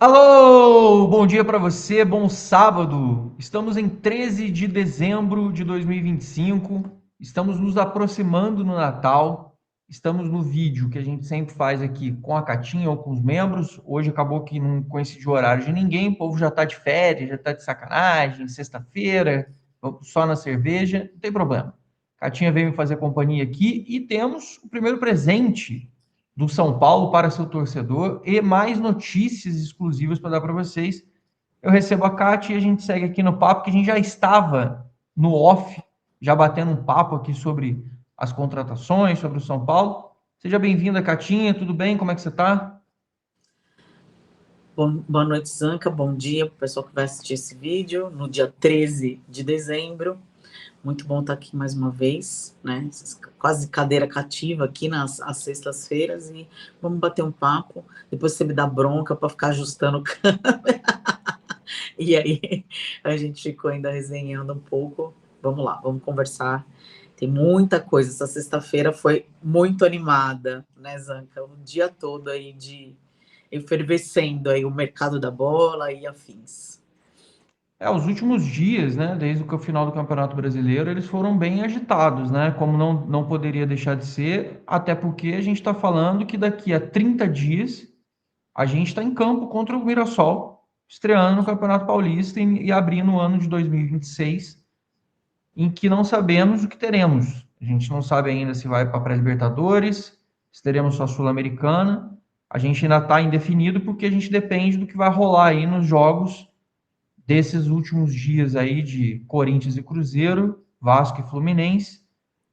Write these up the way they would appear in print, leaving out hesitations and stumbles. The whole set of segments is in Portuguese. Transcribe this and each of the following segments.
Alô, bom dia para você, bom sábado. Estamos em 13 de dezembro de 2025, estamos nos aproximando no Natal, estamos no vídeo que a gente sempre faz aqui com a Catinha ou com os membros. Hoje acabou que não coincidiu o horário de ninguém, o povo já está de férias, já está de sacanagem, sexta-feira, só na cerveja, não tem problema. Catinha veio me fazer companhia aqui e temos o primeiro presente do São Paulo para seu torcedor e mais notícias exclusivas para dar para vocês. Eu recebo a Kátia e a gente segue aqui no papo, que a gente já estava no off, já batendo um papo aqui sobre as contratações, sobre o São Paulo. Seja bem-vinda, Catinha, tudo bem? Como é que você está? Boa noite, Zanca. Bom dia para o pessoal que vai assistir esse vídeo no dia 13 de dezembro. Muito bom estar aqui mais uma vez, né? Quase cadeira cativa aqui às sextas-feiras e vamos bater um papo. Depois você me dá bronca para ficar ajustando o câmera. E aí a gente ficou ainda resenhando um pouco. Vamos lá, vamos conversar. Tem muita coisa. Essa sexta-feira foi muito animada, né, Zanca? O dia todo aí de efervescendo aí o mercado da bola e afins. Os últimos dias, né, desde o final do Campeonato Brasileiro, eles foram bem agitados, né, como não poderia deixar de ser, até porque a gente está falando que daqui a 30 dias a gente está em campo contra o Mirassol, estreando no Campeonato Paulista e abrindo o ano de 2026, em que não sabemos o que teremos. A gente não sabe ainda se vai para a pré-Libertadores, se teremos só Sul-Americana. A gente ainda está indefinido porque a gente depende do que vai rolar aí nos jogos desses últimos dias aí de Corinthians e Cruzeiro, Vasco e Fluminense,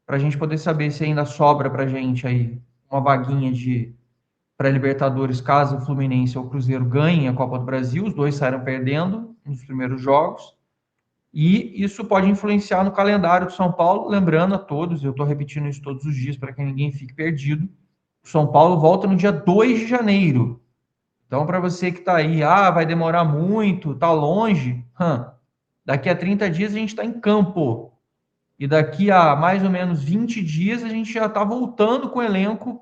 para a gente poder saber se ainda sobra para a gente aí uma vaguinha de pré-Libertadores, caso o Fluminense ou o Cruzeiro ganhem a Copa do Brasil, os dois saíram perdendo nos primeiros jogos, e isso pode influenciar no calendário do São Paulo, lembrando a todos, eu estou repetindo isso todos os dias para que ninguém fique perdido, o São Paulo volta no dia 2 de janeiro, então para você que está aí, vai demorar muito, está longe, daqui a 30 dias a gente está em campo, e daqui a mais ou menos 20 dias a gente já está voltando com o elenco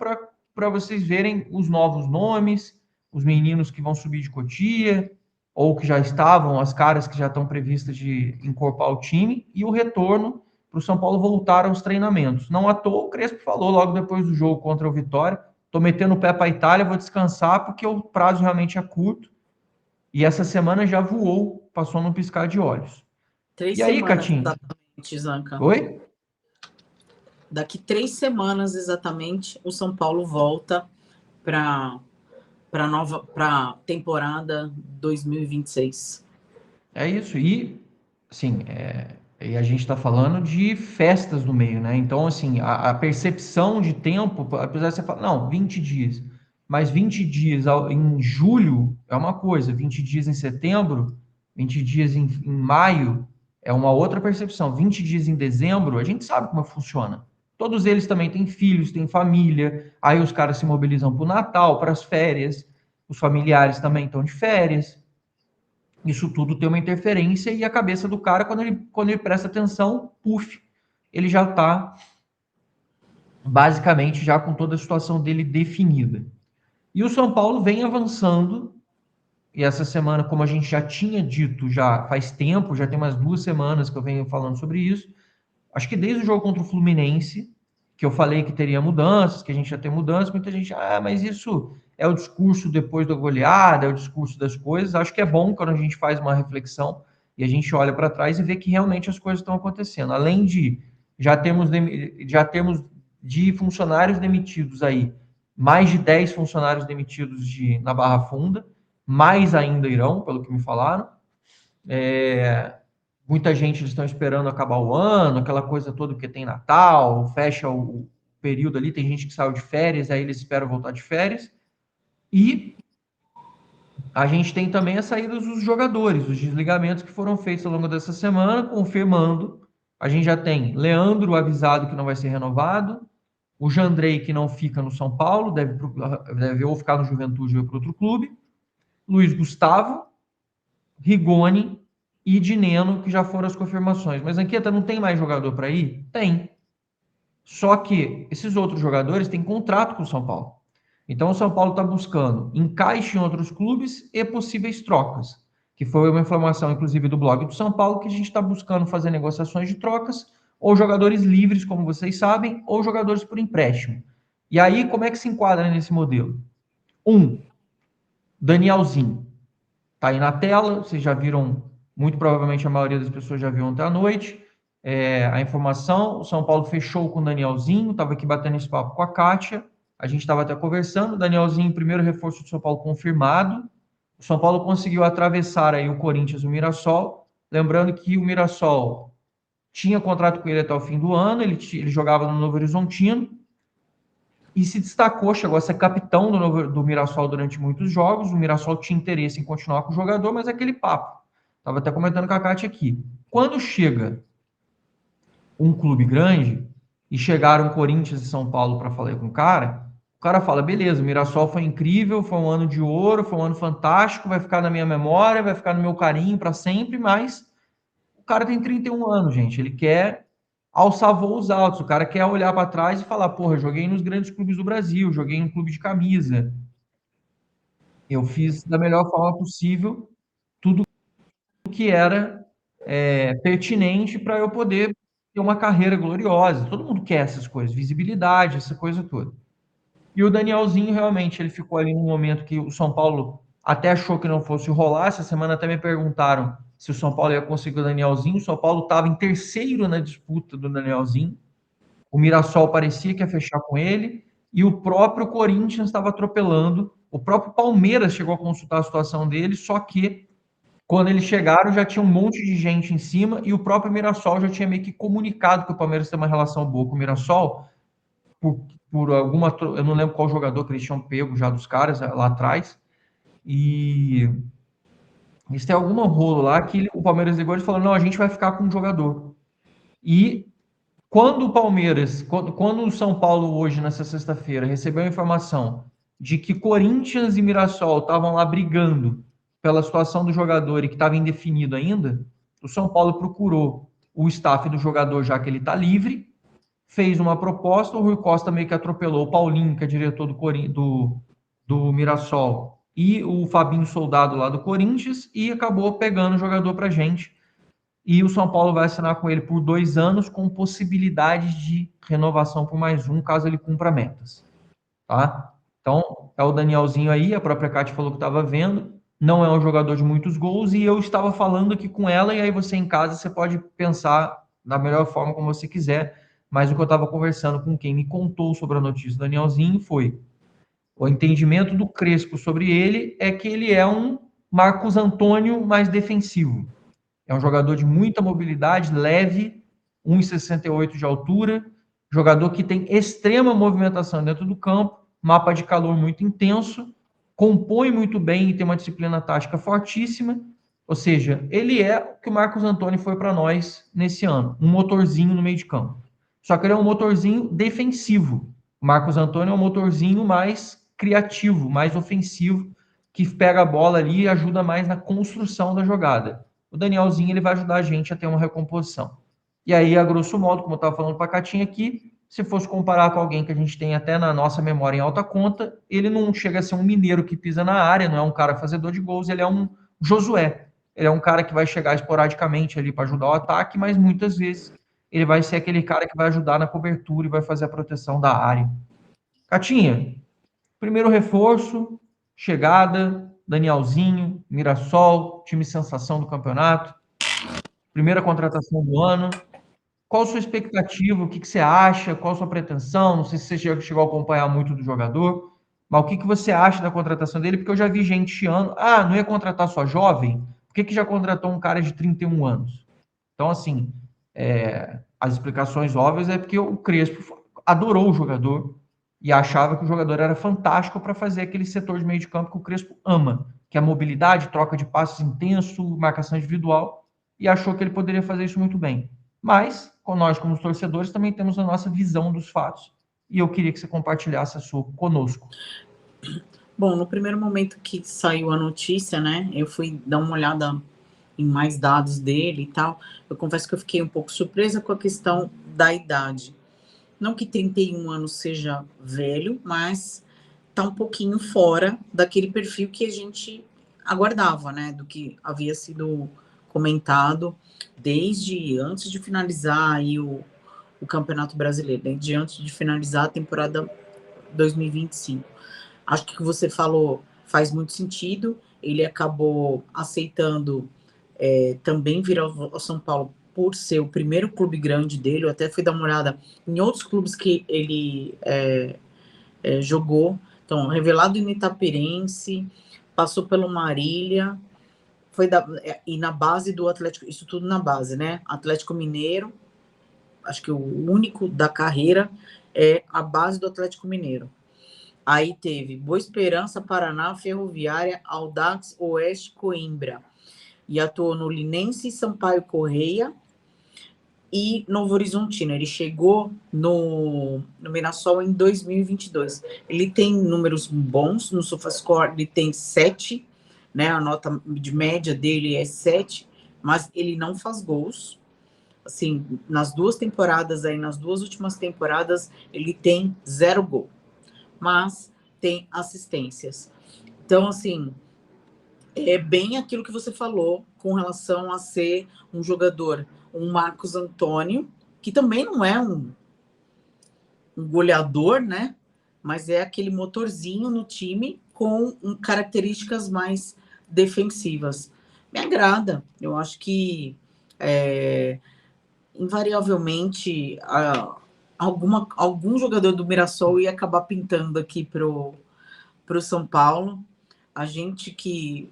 para vocês verem os novos nomes, os meninos que vão subir de cotia, ou que já estavam, as caras que já estão previstas de encorpar o time, e o retorno para o São Paulo voltar aos treinamentos. Não à toa, o Crespo falou logo depois do jogo contra o Vitória: estou metendo o pé para a Itália, vou descansar porque o prazo realmente é curto. E essa semana já voou, passou num piscar de olhos. Três E aí, semanas Catim? exatamente, Zanca. Oi? Daqui 3 semanas exatamente, o São Paulo volta para para temporada 2026. É isso. E, assim, e a gente está falando de festas no meio, né? Então, assim, a percepção de tempo, apesar de você falar, não, 20 dias, mas 20 dias em julho é uma coisa, 20 dias em setembro, 20 dias em maio é uma outra percepção. 20 dias em dezembro, a gente sabe como funciona. Todos eles também têm filhos, têm família, aí os caras se mobilizam para o Natal, para as férias, os familiares também estão de férias. Isso tudo tem uma interferência e a cabeça do cara, quando ele presta atenção, puf, ele já está basicamente já com toda a situação dele definida. E o São Paulo vem avançando, e essa semana, como a gente já tinha dito já faz tempo, já tem umas 2 semanas que eu venho falando sobre isso, acho que desde o jogo contra o Fluminense, que eu falei que teria mudanças, que a gente ia ter mudanças, muita gente, mas isso é o discurso depois da goleada, é o discurso das coisas. Acho que é bom quando a gente faz uma reflexão e a gente olha para trás e vê que realmente as coisas estão acontecendo. Além de já temos de funcionários demitidos aí, mais de 10 funcionários demitidos na Barra Funda, mais ainda irão, pelo que me falaram. Muita gente eles estão esperando acabar o ano, aquela coisa toda, porque tem Natal, fecha o período ali, tem gente que saiu de férias, aí eles esperam voltar de férias. E a gente tem também as saídas dos jogadores, os desligamentos que foram feitos ao longo dessa semana, confirmando. A gente já tem Leandro avisado que não vai ser renovado, o Jandrei que não fica no São Paulo, deve ou ficar no Juventude ou para outro clube, Luiz Gustavo, Rigoni e Dineno, que já foram as confirmações. Mas, Anqueta, não tem mais jogador para ir? Tem. Só que esses outros jogadores têm contrato com o São Paulo. Então, o São Paulo está buscando encaixe em outros clubes e possíveis trocas, que foi uma informação, inclusive, do blog do São Paulo, que a gente está buscando fazer negociações de trocas, ou jogadores livres, como vocês sabem, ou jogadores por empréstimo. E aí, como é que se enquadra nesse modelo? Danielzinho. Está aí na tela, vocês já viram, muito provavelmente a maioria das pessoas já viu ontem à noite, a informação. O São Paulo fechou com o Danielzinho, estava aqui batendo esse papo com a Kátia, a gente estava até conversando. Danielzinho, primeiro reforço do São Paulo confirmado. O São Paulo conseguiu atravessar aí o Corinthians e o Mirassol. Lembrando que o Mirassol tinha contrato com ele até o fim do ano, ele jogava no Novo Horizontino e se destacou, chegou a ser capitão do Mirassol durante muitos jogos. O Mirassol tinha interesse em continuar com o jogador, mas é aquele papo. Estava até comentando com a Kátia aqui. Quando chega um clube grande, e chegaram Corinthians e São Paulo para falar com o cara fala, beleza, o Mirassol foi incrível, foi um ano de ouro, foi um ano fantástico, vai ficar na minha memória, vai ficar no meu carinho para sempre, mas o cara tem 31 anos, gente, ele quer alçar voos altos, o cara quer olhar para trás e falar, porra, joguei nos grandes clubes do Brasil, joguei em um clube de camisa, eu fiz da melhor forma possível tudo que era pertinente para eu poder ter uma carreira gloriosa. Todo mundo quer essas coisas, visibilidade, essa coisa toda. E o Danielzinho, realmente, ele ficou ali num momento que o São Paulo até achou que não fosse rolar. Essa semana até me perguntaram se o São Paulo ia conseguir o Danielzinho. O São Paulo estava em terceiro na disputa do Danielzinho. O Mirassol parecia que ia fechar com ele. E o próprio Corinthians estava atropelando. O próprio Palmeiras chegou a consultar a situação dele, só que quando eles chegaram, já tinha um monte de gente em cima e o próprio Mirassol já tinha meio que comunicado que o Palmeiras tem uma relação boa com o Mirassol, por alguma. Eu não lembro qual jogador que eles tinham pego já dos caras lá atrás. E eles têm algum rolo lá que o Palmeiras ligou e falou: não, a gente vai ficar com o jogador. E quando o Palmeiras, quando o São Paulo hoje, nessa sexta-feira, recebeu a informação de que Corinthians e Mirassol estavam lá brigando pela situação do jogador e que estava indefinido ainda, o São Paulo procurou o staff do jogador, já que ele está livre, fez uma proposta, o Rui Costa meio que atropelou o Paulinho, que é diretor do Mirassol, e o Fabinho Soldado lá do Corinthians, e acabou pegando o jogador para gente. E o São Paulo vai assinar com ele por 2 anos, com possibilidade de renovação por mais um, caso ele cumpra metas. Tá? Então, é o Danielzinho aí, a própria Cátia falou que estava vendo, não é um jogador de muitos gols, e eu estava falando aqui com ela, e aí você em casa, você pode pensar da melhor forma como você quiser, mas o que eu estava conversando com quem me contou sobre a notícia do Danielzinho foi o entendimento do Crespo sobre ele é que ele é um Marcos Antônio mais defensivo. É um jogador de muita mobilidade, leve, 1,68 de altura, jogador que tem extrema movimentação dentro do campo, mapa de calor muito intenso, compõe muito bem e tem uma disciplina tática fortíssima. Ou seja, ele é o que o Marcos Antônio foi para nós nesse ano, um motorzinho no meio de campo. Só que ele é um motorzinho defensivo. O Marcos Antônio é um motorzinho mais criativo, mais ofensivo, que pega a bola ali e ajuda mais na construção da jogada. O Danielzinho ele vai ajudar a gente a ter uma recomposição. E aí, a grosso modo, como eu estava falando para a Catinha aqui, se fosse comparar com alguém que a gente tem até na nossa memória em alta conta, ele não chega a ser um mineiro que pisa na área, não é um cara fazedor de gols, ele é um Josué. Ele é um cara que vai chegar esporadicamente ali para ajudar o ataque, mas muitas vezes ele vai ser aquele cara que vai ajudar na cobertura e vai fazer a proteção da área. Catinha, primeiro reforço, chegada, Danielzinho, Mirassol, time sensação do campeonato, primeira contratação do ano. Qual a sua expectativa? O que você acha? Qual a sua pretensão? Não sei se você chegou a acompanhar muito do jogador, mas o que você acha da contratação dele? Porque eu já vi gente chiando. Ah, não ia contratar só jovem? Por que já contratou um cara de 31 anos? Então, assim, as explicações óbvias é porque o Crespo adorou o jogador e achava que o jogador era fantástico para fazer aquele setor de meio de campo que o Crespo ama, que é a mobilidade, troca de passes intenso, marcação individual, e achou que ele poderia fazer isso muito bem. Mas, com nós, como torcedores, também temos a nossa visão dos fatos. E eu queria que você compartilhasse a sua conosco. Bom, no primeiro momento que saiu a notícia, né, eu fui dar uma olhada em mais dados dele e tal. Eu confesso que eu fiquei um pouco surpresa com a questão da idade. Não que 31 anos seja velho, mas tá um pouquinho fora daquele perfil que a gente aguardava, né? Do que havia sido comentado desde antes de finalizar aí o Campeonato Brasileiro, desde antes de finalizar a temporada 2025. Acho que o que você falou faz muito sentido. Ele acabou aceitando também vir ao São Paulo por ser o primeiro clube grande dele. Eu até fui dar uma olhada em outros clubes que ele jogou. Então, revelado em Itapirense, passou pelo Marília, e na base do Atlético, isso tudo na base, né? Atlético Mineiro, acho que o único da carreira é a base do Atlético Mineiro. Aí teve Boa Esperança, Paraná, Ferroviária, Audax, Oeste, Coimbra. E atuou no Linense, Sampaio Correia e Novo Horizontino. Ele chegou no Mirassol em 2022. Ele tem números bons no SofaScore, ele tem 7, né? A nota de média dele é 7, mas ele não faz gols. Assim, nas duas últimas temporadas, ele tem 0 gol, mas tem assistências. Então, assim, é bem aquilo que você falou com relação a ser um jogador, um Marcos Antônio, que também não é um goleador, né? Mas é aquele motorzinho no time com características mais defensivas. Me agrada. Eu acho que invariavelmente algum jogador do Mirassol ia acabar pintando aqui pro São Paulo. A gente que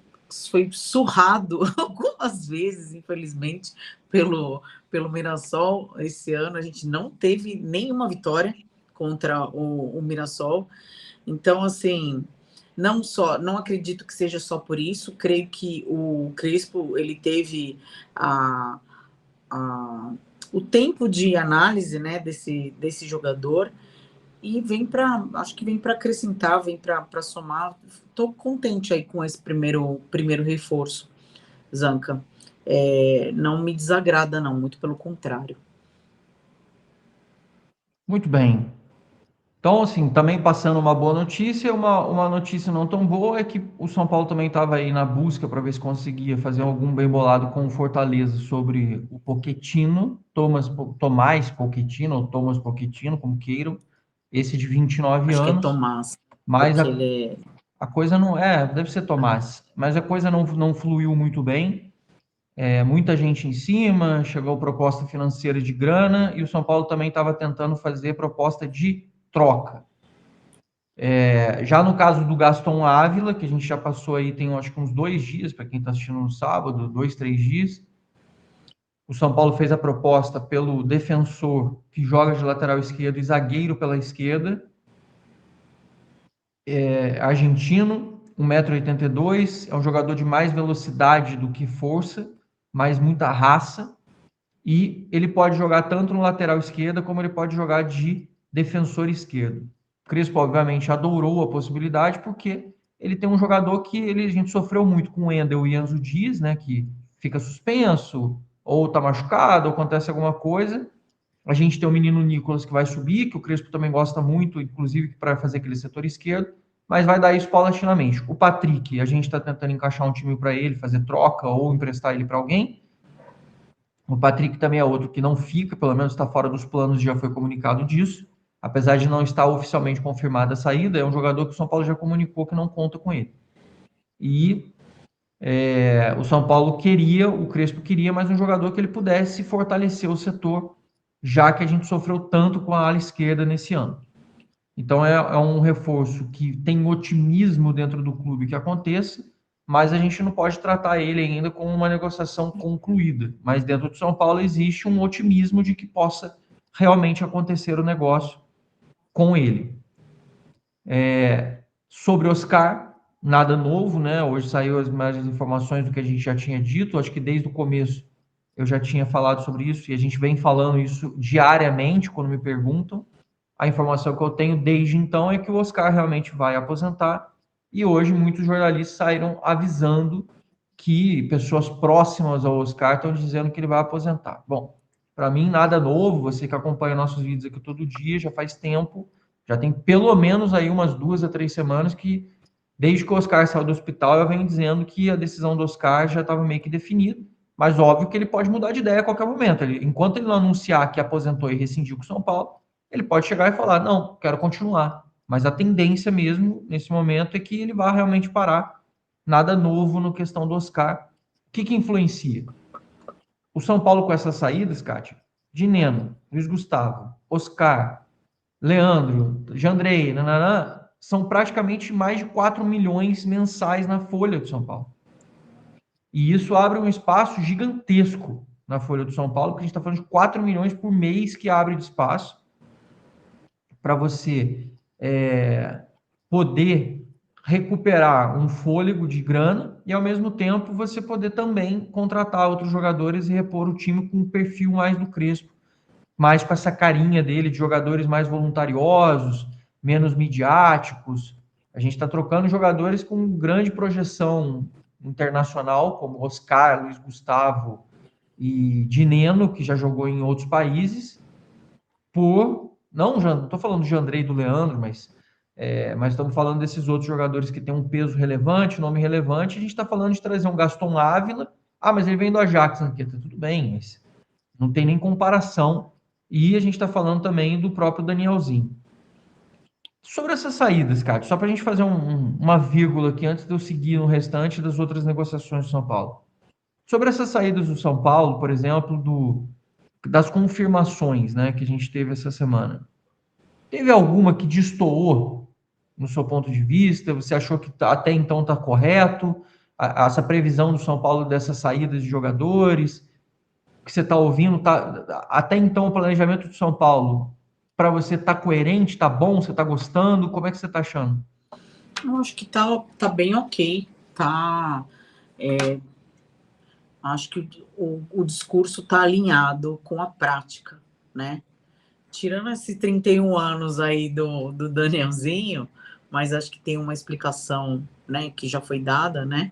foi surrado algumas vezes, infelizmente, pelo Mirassol esse ano, a gente não teve nenhuma vitória contra o Mirassol. Então, assim, não acredito que seja só por isso. Creio que o Crespo ele teve o tempo de análise, né, desse jogador, e acho que vem para acrescentar, vem para somar. Estou contente aí com esse primeiro reforço, Zanca. Não me desagrada, não, muito pelo contrário. Muito bem. Então, assim, também passando uma boa notícia, uma notícia não tão boa é que o São Paulo também estava aí na busca para ver se conseguia fazer algum bem bolado com o Fortaleza sobre o Pochettino, Tomás Pochettino, ou Thomas Pochettino, como queiram, esse de 29 Acho que é anos, Tomás, mas porque ele a coisa não deve ser Tomás, mas a coisa não fluiu muito bem. Muita gente em cima, chegou proposta financeira de grana e o São Paulo também estava tentando fazer proposta de troca. Já no caso do Gaston Ávila, que a gente já passou aí, tem acho que uns 2 dias, para quem está assistindo no sábado, 2, 3 dias, o São Paulo fez a proposta pelo defensor que joga de lateral esquerdo e zagueiro pela esquerda, argentino, 1,82 m, é um jogador de mais velocidade do que força, mas muita raça, e ele pode jogar tanto no lateral esquerda como ele pode jogar de defensor esquerdo. O Crespo, obviamente, adorou a possibilidade porque ele tem um jogador que a gente sofreu muito com o Wendel e Enzo Dias, né, que fica suspenso, ou tá machucado, ou acontece alguma coisa. A gente tem o menino Nicolas que vai subir, que o Crespo também gosta muito, inclusive para fazer aquele setor esquerdo, mas vai dar isso paulatinamente. O Patrick, a gente está tentando encaixar um time para ele, fazer troca ou emprestar ele para alguém. O Patrick também é outro que não fica, pelo menos está fora dos planos, já foi comunicado disso. Apesar de não estar oficialmente confirmada a saída, é um jogador que o São Paulo já comunicou que não conta com ele. E o São Paulo queria, o Crespo queria, mais um jogador que ele pudesse fortalecer o setor, já que a gente sofreu tanto com a ala esquerda nesse ano. Então é um reforço que tem otimismo dentro do clube que aconteça, mas a gente não pode tratar ele ainda como uma negociação concluída. Mas dentro de São Paulo existe um otimismo de que possa realmente acontecer o negócio com ele. Sobre Oscar, nada novo, né? Hoje saiu as mais informações do que a gente já tinha dito. Acho que desde o começo eu já tinha falado sobre isso e a gente vem falando isso diariamente quando me perguntam. A informação que eu tenho desde então é que o Oscar realmente vai aposentar e hoje muitos jornalistas saíram avisando que pessoas próximas ao Oscar estão dizendo que ele vai aposentar. Bom, para mim nada novo, você que acompanha nossos vídeos aqui todo dia, já faz tempo, Já tem pelo menos aí umas 2 a 3 semanas que, desde que o Oscar saiu do hospital, eu venho dizendo que a decisão do Oscar já estava meio que definida, mas óbvio que ele pode mudar de ideia a qualquer momento. Enquanto ele não anunciar que aposentou e rescindiu com o São Paulo, ele pode chegar e falar, não, quero continuar. Mas a tendência mesmo, nesse momento, é que ele vá realmente parar. Nada novo no questão do Oscar. O que influencia? O São Paulo com essas saídas, Kátia, de Neno, Luiz Gustavo, Oscar, Leandro, Jandrei, nananã, são praticamente mais de 4 milhões mensais na folha do São Paulo. E isso abre um espaço gigantesco na folha do São Paulo, porque a gente está falando de 4 milhões por mês que abre de espaço para você poder recuperar um fôlego de grana e, ao mesmo tempo, você poder também contratar outros jogadores e repor o time com um perfil mais do Crespo, mais com essa carinha dele de jogadores mais voluntariosos, menos midiáticos. A gente está trocando jogadores com grande projeção internacional, como Oscar, Luiz Gustavo e Dineno, que já jogou em outros países, por. Não estou falando de Andrei e do Leandro, mas estamos falando desses outros jogadores que têm um peso relevante, nome relevante. A gente está falando de trazer um Gaston Ávila. Ah, mas ele vem do Ajax, Anqueta. Tudo bem, mas não tem nem comparação. E a gente está falando também do próprio Danielzinho. Sobre essas saídas, Cátia, só para a gente fazer uma vírgula aqui antes de eu seguir no restante das outras negociações do São Paulo. Sobre essas saídas do São Paulo, por exemplo, das confirmações, né, que a gente teve essa semana. Teve alguma que destoou no seu ponto de vista? Você achou que até então está correto? Essa previsão do São Paulo dessas saídas de jogadores? Que você está ouvindo, até então o planejamento do São Paulo, para você tá coerente, tá bom, você tá gostando? Como é que você tá achando? Eu acho que tá bem ok, tá. Acho que o discurso está alinhado com a prática, né? Tirando esses 31 anos aí do Danielzinho, mas acho que tem uma explicação, né, que já foi dada, né?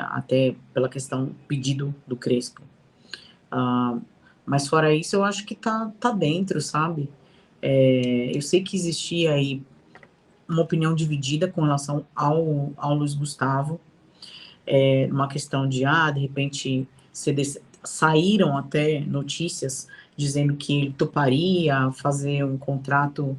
Até pela questão pedido do Crespo. Mas fora isso, eu acho que tá dentro, sabe? Eu sei que existia aí uma opinião dividida com relação ao Luiz Gustavo, uma questão de, de repente, saíram até notícias dizendo que ele toparia fazer um contrato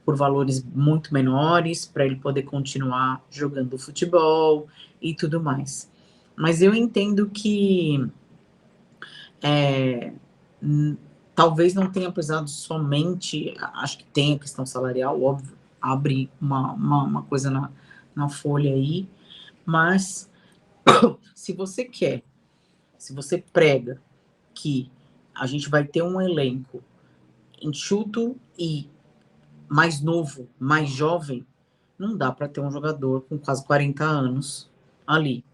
por valores muito menores para ele poder continuar jogando futebol e tudo mais. Mas eu entendo que talvez não tenha pesado somente, acho que tem a questão salarial, óbvio, abre uma coisa na folha aí, mas se você prega que a gente vai ter um elenco enxuto e mais novo, mais jovem, não dá para ter um jogador com quase 40 anos ali.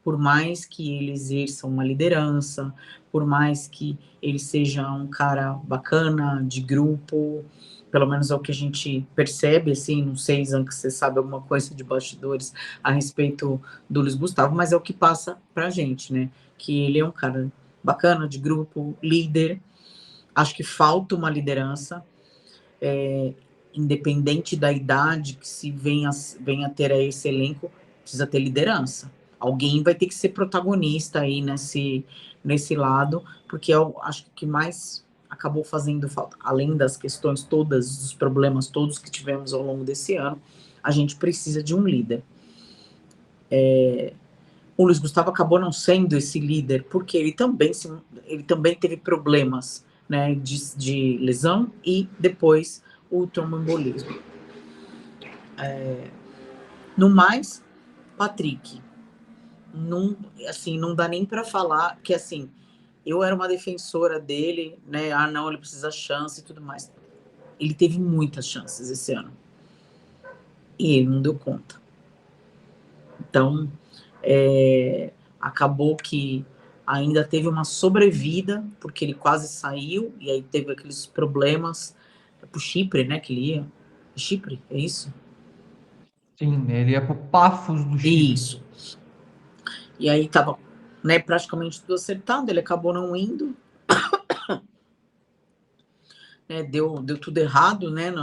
Por mais que ele exerça uma liderança, por mais que ele seja um cara bacana, de grupo, pelo menos é o que a gente percebe, assim, não sei, Zan, que você sabe alguma coisa de bastidores a respeito do Luiz Gustavo, mas é o que passa pra gente, né? Que ele é um cara bacana, de grupo, líder. Acho que falta uma liderança, independente da idade que se venha a ter esse elenco, precisa ter liderança. Alguém vai ter que ser protagonista aí nesse lado, porque eu acho que o que mais acabou fazendo falta, além das questões todas, dos problemas todos que tivemos ao longo desse ano, a gente precisa de um líder. O Luiz Gustavo acabou não sendo esse líder, porque ele também teve problemas, né, de lesão e depois o tromboembolismo. No mais, Patrick, não dá nem para falar que, assim, eu era uma defensora dele, né, não, ele precisa de chance e tudo mais. Ele teve muitas chances esse ano. E ele não deu conta. Então, acabou que ainda teve uma sobrevida, porque ele quase saiu, e aí teve aqueles problemas pro Chipre, né, que ele ia. Chipre, é isso? Sim, ele ia pro Pafos do Chipre. Isso. E aí tava, né, praticamente tudo acertado, ele acabou não indo. deu tudo errado, né,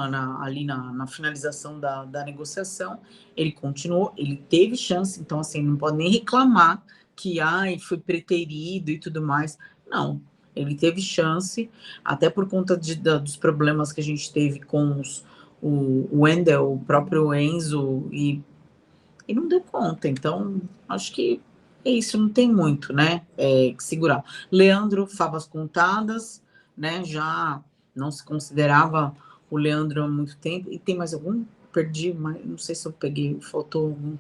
ali na finalização da negociação. Ele continuou, ele teve chance, então, assim, não pode nem reclamar que, ai, foi preterido e tudo mais. Não, ele teve chance, até por conta dos problemas que a gente teve com o Wendel, o próprio Enzo, e não deu conta. Então, acho que é isso, não tem muito, né, que segurar. Leandro, favas contadas, né, já não se considerava o Leandro há muito tempo. E tem mais algum? Perdi, mas não sei se eu peguei, faltou algum.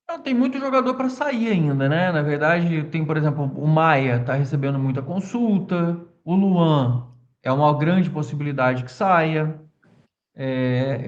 Não, tem muito jogador para sair ainda, né? Na verdade, tem, por exemplo, o Maia está recebendo muita consulta, o Luan é uma grande possibilidade que saia.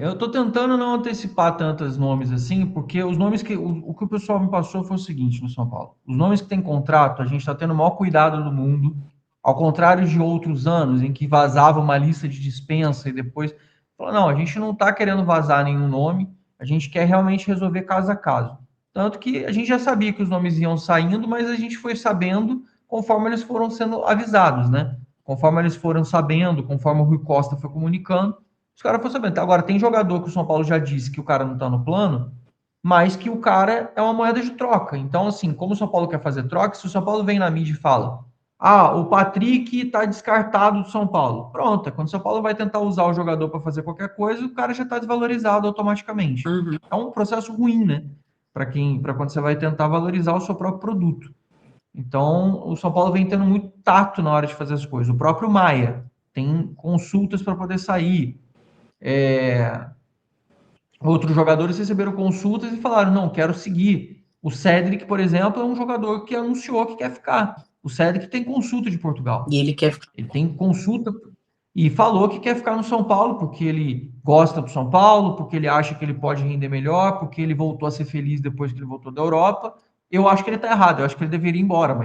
Eu estou tentando não antecipar tantos nomes assim, porque os nomes o que o pessoal me passou foi o seguinte no São Paulo: os nomes que tem contrato, a gente está tendo o maior cuidado do mundo, ao contrário de outros anos em que vazava uma lista de dispensa e depois falou, não, a gente não está querendo vazar nenhum nome, a gente quer realmente resolver caso a caso. Tanto que a gente já sabia que os nomes iam saindo, mas a gente foi sabendo conforme eles foram sendo avisados, né? Conforme eles foram sabendo, conforme o Rui Costa foi comunicando, os caras foram sabendo. Agora, tem jogador que o São Paulo já disse que o cara não tá no plano, mas que o cara é uma moeda de troca. Então, assim, como o São Paulo quer fazer troca, se o São Paulo vem na mídia e fala: ah, o Patrick tá descartado do São Paulo. Pronto, quando o São Paulo vai tentar usar o jogador para fazer qualquer coisa, o cara já está desvalorizado automaticamente. Uhum. É um processo ruim, né? Para quando você vai tentar valorizar o seu próprio produto. Então, o São Paulo vem tendo muito tato na hora de fazer as coisas. O próprio Maia tem consultas para poder sair. Outros jogadores receberam consultas e falaram: não, quero seguir. O Cédric, por exemplo, é um jogador que anunciou que quer ficar. O Cédric tem consulta de E Portugal. ele quer ficar. Ele tem consulta e falou que quer ficar no São Paulo porque ele gosta do São Paulo, porque ele acha que ele pode render melhor, porque ele voltou a ser feliz depois que ele voltou da Europa. Eu acho que ele está errado, eu acho que ele deveria ir embora,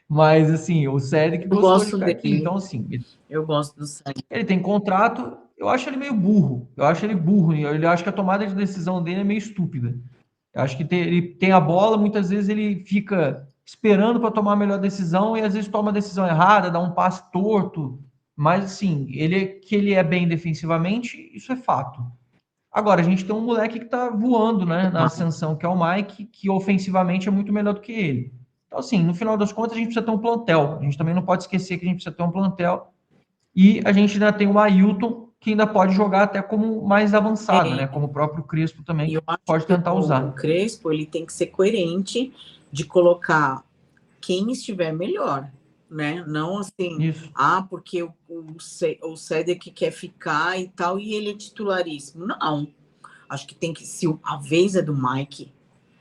mas assim, o Cédric Eu gostou de gosto ficar aqui. dele, Então, assim, eu gosto do sangue. ele tem contrato, eu acho ele meio burro. Eu acho ele burro. Ele acho que a tomada de decisão dele é meio estúpida. Eu acho que ele tem a bola, muitas vezes ele fica esperando para tomar a melhor decisão e às vezes toma a decisão errada, dá um passe torto. Mas assim, que ele é bem defensivamente, isso é fato. Agora, a gente tem um moleque que está voando, né, na ascensão, que é o Mike, que ofensivamente é muito melhor do que ele. Então, assim, no final das contas, a gente precisa ter um plantel. A gente também não pode esquecer que a gente precisa ter um plantel e a gente ainda tem o Ailton, que ainda pode jogar até como mais avançado, né? Como o próprio Crespo E também eu acho pode que tentar o usar. Crespo, ele tem que ser coerente de colocar quem estiver melhor, né? Não assim, Isso. porque o Cedric quer ficar e tal, e ele é titularíssimo. Não. Acho que tem que, se a vez é do Mike,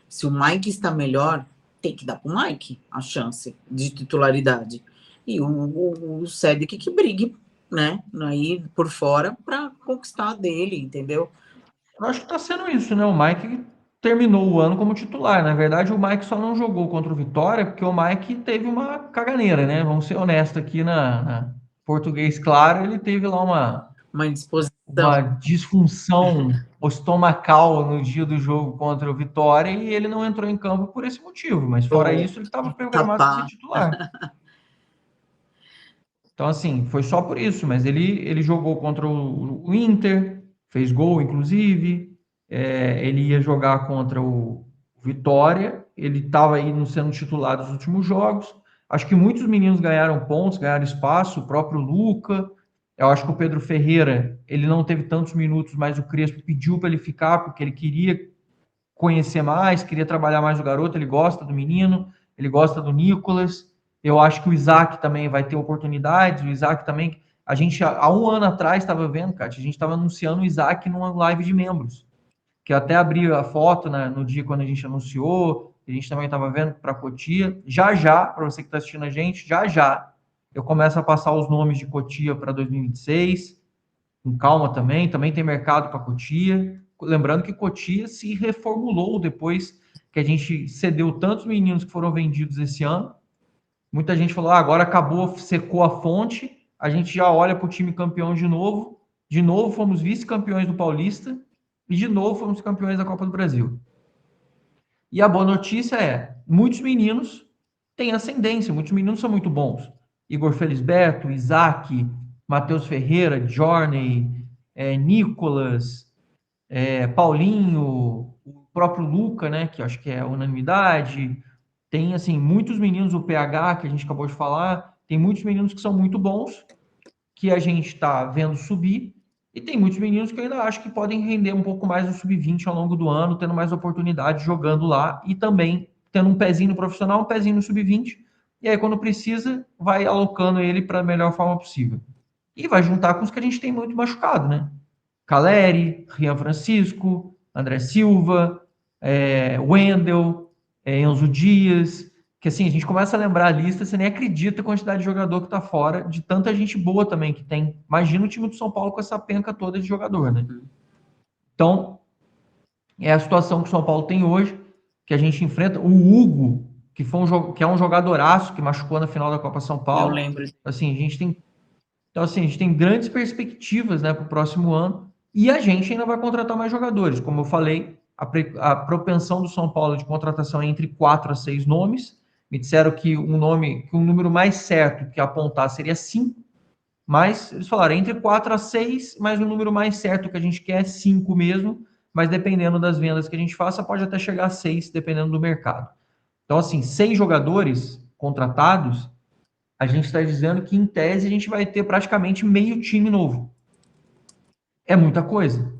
se o Mike está melhor, tem que dar para o Mike a chance de titularidade. E o Cedric que brigue, né? Aí por fora para conquistar dele, entendeu? Eu acho que está sendo isso, né? O Mike terminou o ano como titular. Na verdade, o Mike só não jogou contra o Vitória porque o Mike teve uma caganeira, né? Vamos ser honestos aqui na português claro, ele teve lá Uma disposição. uma disfunção estomacal no dia do jogo contra o Vitória e ele não entrou em campo por esse motivo. Mas fora isso, ele estava programado para ser Tapar. titular. Então, assim, foi só por isso, mas ele jogou contra o Inter, fez gol, inclusive. Ele ia jogar contra o Vitória, ele estava aí não sendo titular dos últimos jogos. Acho que muitos meninos ganharam pontos, ganharam espaço, o próprio Luca. Eu acho que o Pedro Ferreira, ele não teve tantos minutos, mas o Crespo pediu para ele ficar, porque ele queria conhecer mais, queria trabalhar mais o garoto, ele gosta do menino, ele gosta do Nicolas. Eu acho que o Isaac também vai ter oportunidades, o Isaac também. A gente, há um ano atrás, estava vendo, cara, a gente estava anunciando o Isaac numa live de membros, que eu até abri a foto, né, no dia quando a gente anunciou, a gente também estava vendo para a Cotia. Já já, para você que está assistindo a gente, já já, eu começo a passar os nomes de Cotia para 2026, com calma também. Também tem mercado para Cotia. Lembrando que Cotia se reformulou depois que a gente cedeu tantos meninos que foram vendidos esse ano. Muita gente falou: agora acabou, secou a fonte. A gente já olha para o time campeão de novo. De novo fomos vice-campeões do Paulista e de novo fomos campeões da Copa do Brasil. E a boa notícia é: muitos meninos têm ascendência, muitos meninos são muito bons. Igor Felisberto, Isaac, Matheus Ferreira, Journey, Nicolas, Paulinho, o próprio Luca, né, que acho que é unanimidade. Tem, assim, muitos meninos, o PH, que a gente acabou de falar, tem muitos meninos que são muito bons, que a gente está vendo subir, e tem muitos meninos que eu ainda acho que podem render um pouco mais no sub-20 ao longo do ano, tendo mais oportunidade jogando lá e também tendo um pezinho no profissional, um pezinho no sub-20, e aí quando precisa, vai alocando ele para a melhor forma possível. E vai juntar com os que a gente tem muito machucado, né? Caleri, Rian Francisco, André Silva, Wendel, Enzo Dias, que assim, a gente começa a lembrar a lista, você nem acredita a quantidade de jogador que tá fora, de tanta gente boa também que tem. Imagina o time do São Paulo com essa penca toda de jogador, né? Então, é a situação que o São Paulo tem hoje, que a gente enfrenta. O Hugo, que é um jogadoraço, que machucou na final da Copa São Eu Paulo. lembro. Assim, a gente tem grandes perspectivas, né, para o próximo ano, e a gente ainda vai contratar mais jogadores. Como eu falei, a propensão do São Paulo de contratação é entre 4 a 6 nomes. Me disseram que um número mais certo que apontar seria 5, mas eles falaram entre 4 a 6, mas o número mais certo que a gente quer é 5 mesmo, mas dependendo das vendas que a gente faça, pode até chegar a 6, dependendo do mercado. Então, assim, 6 jogadores contratados, a gente está dizendo que, em tese, a gente vai ter praticamente meio time novo. É muita coisa.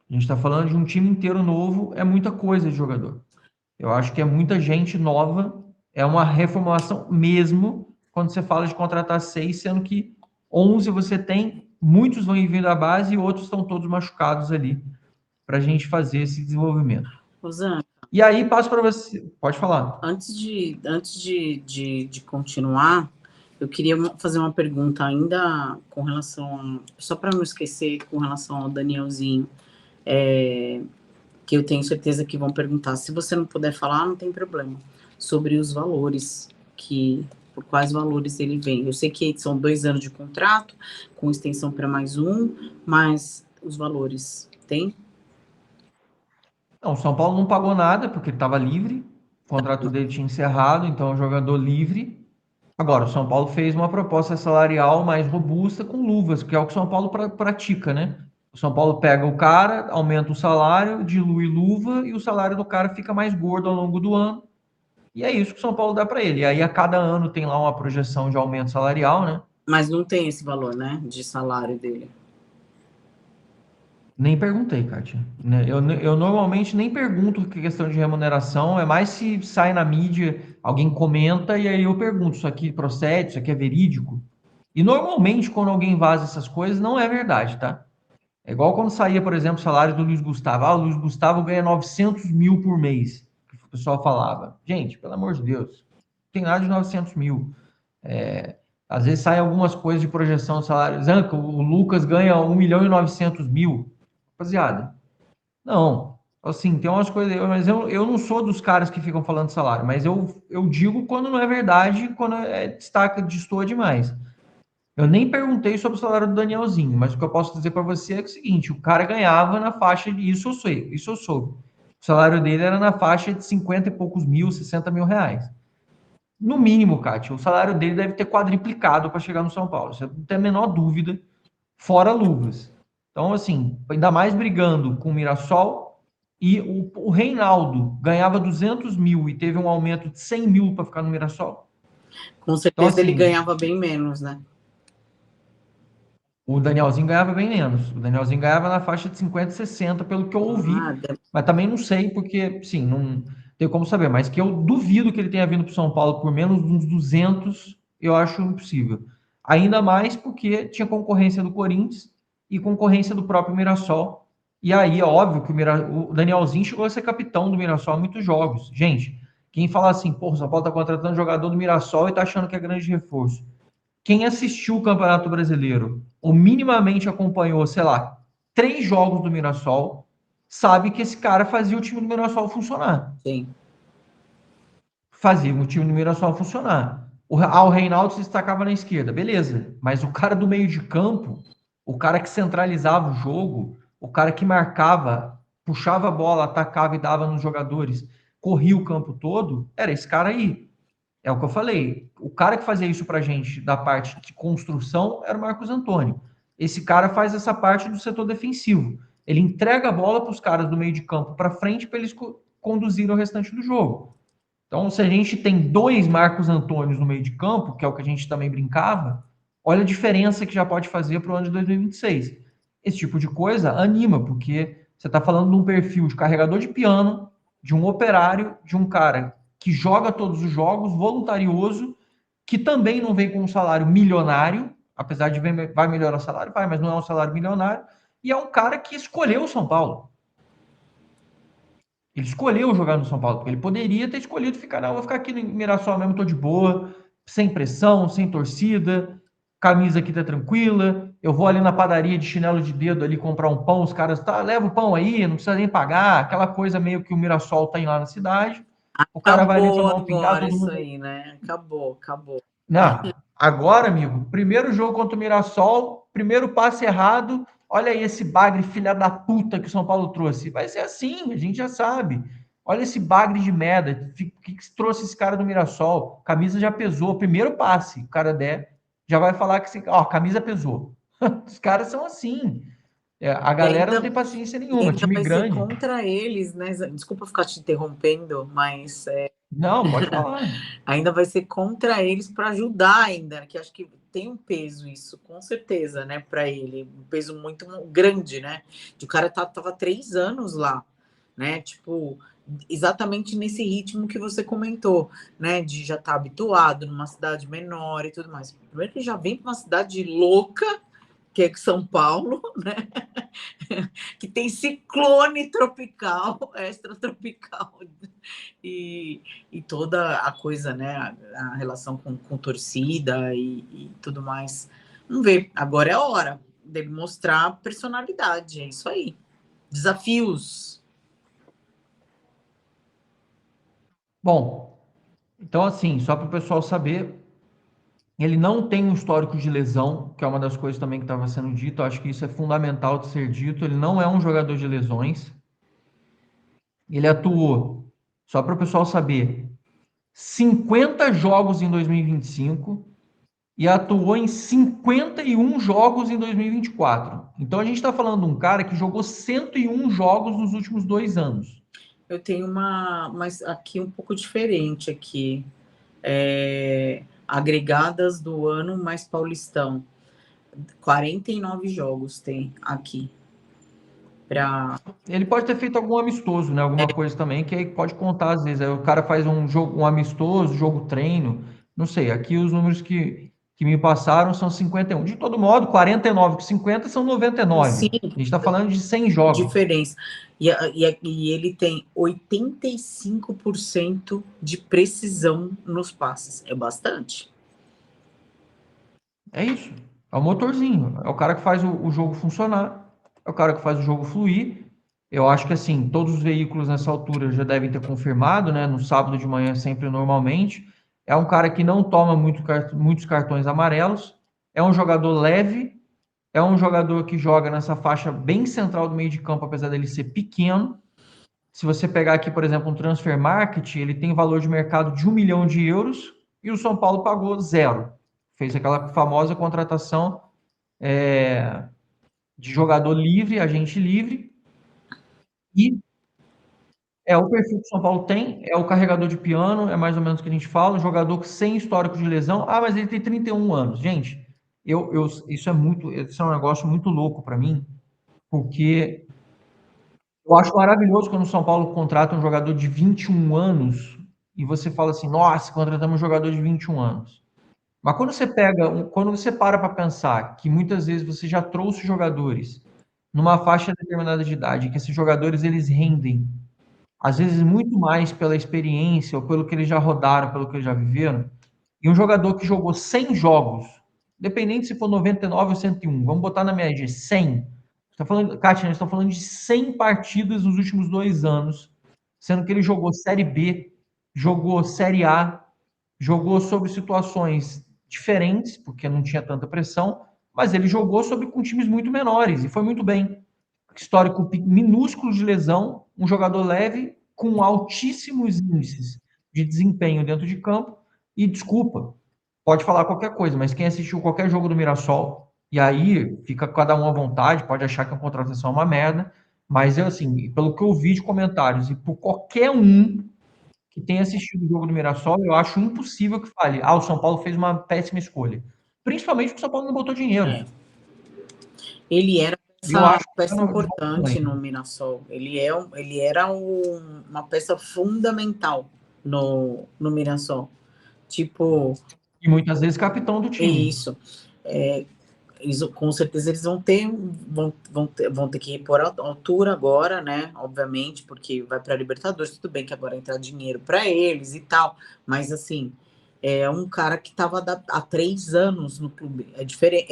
A gente está falando de um time inteiro novo, é muita coisa de jogador. Eu acho que é muita gente nova, é uma reformulação mesmo, quando você fala de contratar 6, sendo que 11 você tem, muitos vão vir da base e outros estão todos machucados ali, para a gente fazer esse desenvolvimento. Rosana, E aí, passo para você. Pode falar. antes de continuar, eu queria fazer uma pergunta ainda com relação só para não esquecer, com relação ao Danielzinho, que eu tenho certeza que vão perguntar. Se você não puder falar, não tem problema. Sobre os valores, por quais valores ele vem. Eu sei que são 2 anos de contrato, com extensão para mais um, mas os valores, tem? Não, o São Paulo não pagou nada, porque ele estava livre, o contrato dele tinha encerrado, então é um jogador livre. Agora, o São Paulo fez uma proposta salarial mais robusta com luvas, que é o que o São Paulo pratica, né? O São Paulo pega o cara, aumenta o salário, dilui luva e o salário do cara fica mais gordo ao longo do ano. E é isso que o São Paulo dá para ele. E aí, a cada ano tem lá uma projeção de aumento salarial, né? Mas não tem esse valor, né, de salário dele. Nem perguntei, Kátia. Né? Eu normalmente nem pergunto que questão de remuneração, é mais se sai na mídia, alguém comenta e aí eu pergunto, isso aqui procede, isso aqui é verídico? E normalmente quando alguém vaza essas coisas, não é verdade, tá? É igual quando saía, por exemplo, o salário do Luiz Gustavo. Ah, o Luiz Gustavo ganha 900 mil por mês, que o pessoal falava. Gente, pelo amor de Deus, não tem nada de 900 mil. Às vezes saem algumas coisas de projeção de salário. Zanca, o Lucas ganha 1.900.000. Rapaziada, não. Assim, tem umas coisas, mas eu não sou dos caras que ficam falando salário, mas eu digo quando não é verdade, quando destaca, destoa demais. Eu nem perguntei sobre o salário do Danielzinho, mas o que eu posso dizer para você é o seguinte: o cara ganhava na faixa de isso eu sei, isso eu soube. O salário dele era na faixa de 50 e poucos mil, 60 mil reais. No mínimo, Kátia, o salário dele deve ter quadriplicado para chegar no São Paulo. Você não tem a menor dúvida, fora luvas. Então, assim, ainda mais brigando com o Mirassol, e o Reinaldo ganhava 200 mil e teve um aumento de 100 mil para ficar no Mirassol. Com Então, certeza ele assim, ganhava bem menos, né? o Danielzinho ganhava bem menos. O Danielzinho ganhava na faixa de 50, 60, pelo que eu ouvi. Ah, Mas também não sei, porque, sim, não tenho como saber. Mas que eu duvido que ele tenha vindo para o São Paulo por menos de uns 200, eu acho impossível. Ainda mais porque tinha concorrência do Corinthians e concorrência do próprio Mirassol. E aí, é óbvio que o Danielzinho chegou a ser capitão do Mirassol em muitos jogos. Gente, quem fala assim, pô, o São Paulo está contratando jogador do Mirassol e está achando que é grande reforço. Quem assistiu o Campeonato Brasileiro ou minimamente acompanhou, sei lá, 3 jogos do Mirassol, sabe que esse cara fazia o time do Mirassol funcionar. sim. Fazia o time do Mirassol funcionar. O Reinaldo se destacava na esquerda, beleza. Mas o cara do meio de campo, o cara que centralizava o jogo, o cara que marcava, puxava a bola, atacava e dava nos jogadores, corria o campo todo, era esse cara aí. É o que eu falei. O cara que fazia isso pra gente da parte de construção era o Marcos Antônio. Esse cara faz essa parte do setor defensivo. Ele entrega a bola para os caras do meio de campo para frente para eles conduzirem o restante do jogo. Então, se a gente tem dois Marcos Antônios no meio de campo, que é o que a gente também brincava, olha a diferença que já pode fazer para o ano de 2026. Esse tipo de coisa anima, porque você está falando de um perfil de carregador de piano, de um operário, de um cara que joga todos os jogos, voluntarioso, que também não vem com um salário milionário, apesar de vai melhorar o salário, vai, mas não é um salário milionário, e é um cara que escolheu o São Paulo. Ele escolheu jogar no São Paulo, porque ele poderia ter escolhido ficar, não, vou ficar aqui no Mirassol mesmo, tô de boa, sem pressão, sem torcida, camisa aqui tá tranquila, eu vou ali na padaria de chinelo de dedo ali comprar um pão, os caras, tá, leva o pão aí, não precisa nem pagar, aquela coisa meio que o Mirassol tem lá na cidade, o cara vai ali Acabou tomar um pingado, agora todo isso mundo... aí, né? Acabou, acabou. Não, agora, amigo, primeiro jogo contra o Mirassol, primeiro passe errado, olha aí esse bagre filha da puta que o São Paulo trouxe. Vai ser assim, a gente já sabe. Olha esse bagre de merda, o que trouxe esse cara do Mirassol? Camisa já pesou, primeiro passe, o cara der, já vai falar que ó, camisa pesou. Os caras são assim. É, a E galera não tem ainda, paciência e nenhuma, ainda time vai ser grande. contra eles, né? Desculpa ficar te interrompendo, mas Não, pode falar. ainda vai ser contra eles para ajudar ainda, que acho que tem um peso isso, com certeza, né, para ele, um peso muito grande, né? De o cara tava 3 anos lá, né? Tipo, exatamente nesse ritmo que você comentou, né? De já estar habituado numa cidade menor e tudo mais. Primeiro que já vem para uma cidade louca, que é São Paulo, né? Que tem ciclone tropical, extratropical, e toda a coisa, né? A relação com torcida e tudo mais. Vamos ver, agora é a hora dele mostrar personalidade, é isso aí. Desafios. Bom, então assim, só para o pessoal saber, ele não tem um histórico de lesão, que é uma das coisas também que estava sendo dito. Eu acho que isso é fundamental de ser dito. Ele não é um jogador de lesões. Ele atuou, só para o pessoal saber, 50 jogos em 2025 e atuou em 51 jogos em 2024. Então a gente está falando de um cara que jogou 101 jogos nos últimos 2 anos. Eu tenho mas aqui um pouco diferente aqui. Agregadas do ano mais Paulistão. 49 jogos tem aqui. Ele pode ter feito algum amistoso, né? Alguma coisa também, que aí pode contar às vezes. Aí o cara faz um jogo, um amistoso, jogo treino. Não sei. Aqui os números que me passaram são 51. De todo modo, 49 com 50 são 99. Sim, A gente está falando de 100 jogos. diferença. E ele tem 85% de precisão nos passes. É bastante. É isso. É o motorzinho. É o cara que faz o jogo funcionar. É o cara que faz o jogo fluir. Eu acho que assim, todos os veículos nessa altura já devem ter confirmado, né? No sábado de manhã, sempre normalmente. É um cara que não toma muitos cartões amarelos. É um jogador leve. É um jogador que joga nessa faixa bem central do meio de campo, apesar dele ser pequeno. Se você pegar aqui, por exemplo, um transfer market, ele tem valor de mercado de 1 milhão de euros e o São Paulo pagou zero. Fez aquela famosa contratação de jogador livre, agente livre, e é o perfil que o São Paulo tem, é o carregador de piano, é mais ou menos o que a gente fala, jogador sem histórico de lesão. Ah, mas ele tem 31 anos. Gente, isso é um negócio muito louco para mim, porque eu acho maravilhoso quando o São Paulo contrata um jogador de 21 anos e você fala assim, nossa, contratamos um jogador de 21 anos. Mas quando você para pensar que muitas vezes você já trouxe jogadores numa faixa determinada de idade, que esses jogadores eles rendem, às vezes muito mais pela experiência ou pelo que eles já rodaram, pelo que eles já viveram, e um jogador que jogou 100 jogos, independente se for 99 ou 101, vamos botar na média 100. Está falando, Kátia, nós estamos falando de 100 partidas nos últimos 2 anos, sendo que ele jogou Série B, jogou Série A, jogou sobre situações diferentes, porque não tinha tanta pressão, mas ele jogou com times muito menores e foi muito bem. Histórico minúsculo de lesão, um jogador leve com altíssimos índices de desempenho dentro de campo E desculpa, pode falar qualquer coisa, mas quem assistiu qualquer jogo do Mirassol, e aí fica cada um à vontade, pode achar que a contratação é uma merda, mas eu, assim, pelo que eu vi de comentários, e por qualquer um que tenha assistido o jogo do Mirassol, eu acho impossível que fale, o São Paulo fez uma péssima escolha. Principalmente porque o São Paulo não botou dinheiro. É. Ele era Eu acho que peça de volta importante também. no Mirassol. Ele era uma peça fundamental no Mirassol. Tipo, E muitas vezes capitão do time. isso. Com certeza eles vão ter que repor a altura agora, né? Obviamente, porque vai para a Libertadores, tudo bem que agora entra dinheiro para eles e tal, mas assim, é um cara que estava há 3 anos no clube. É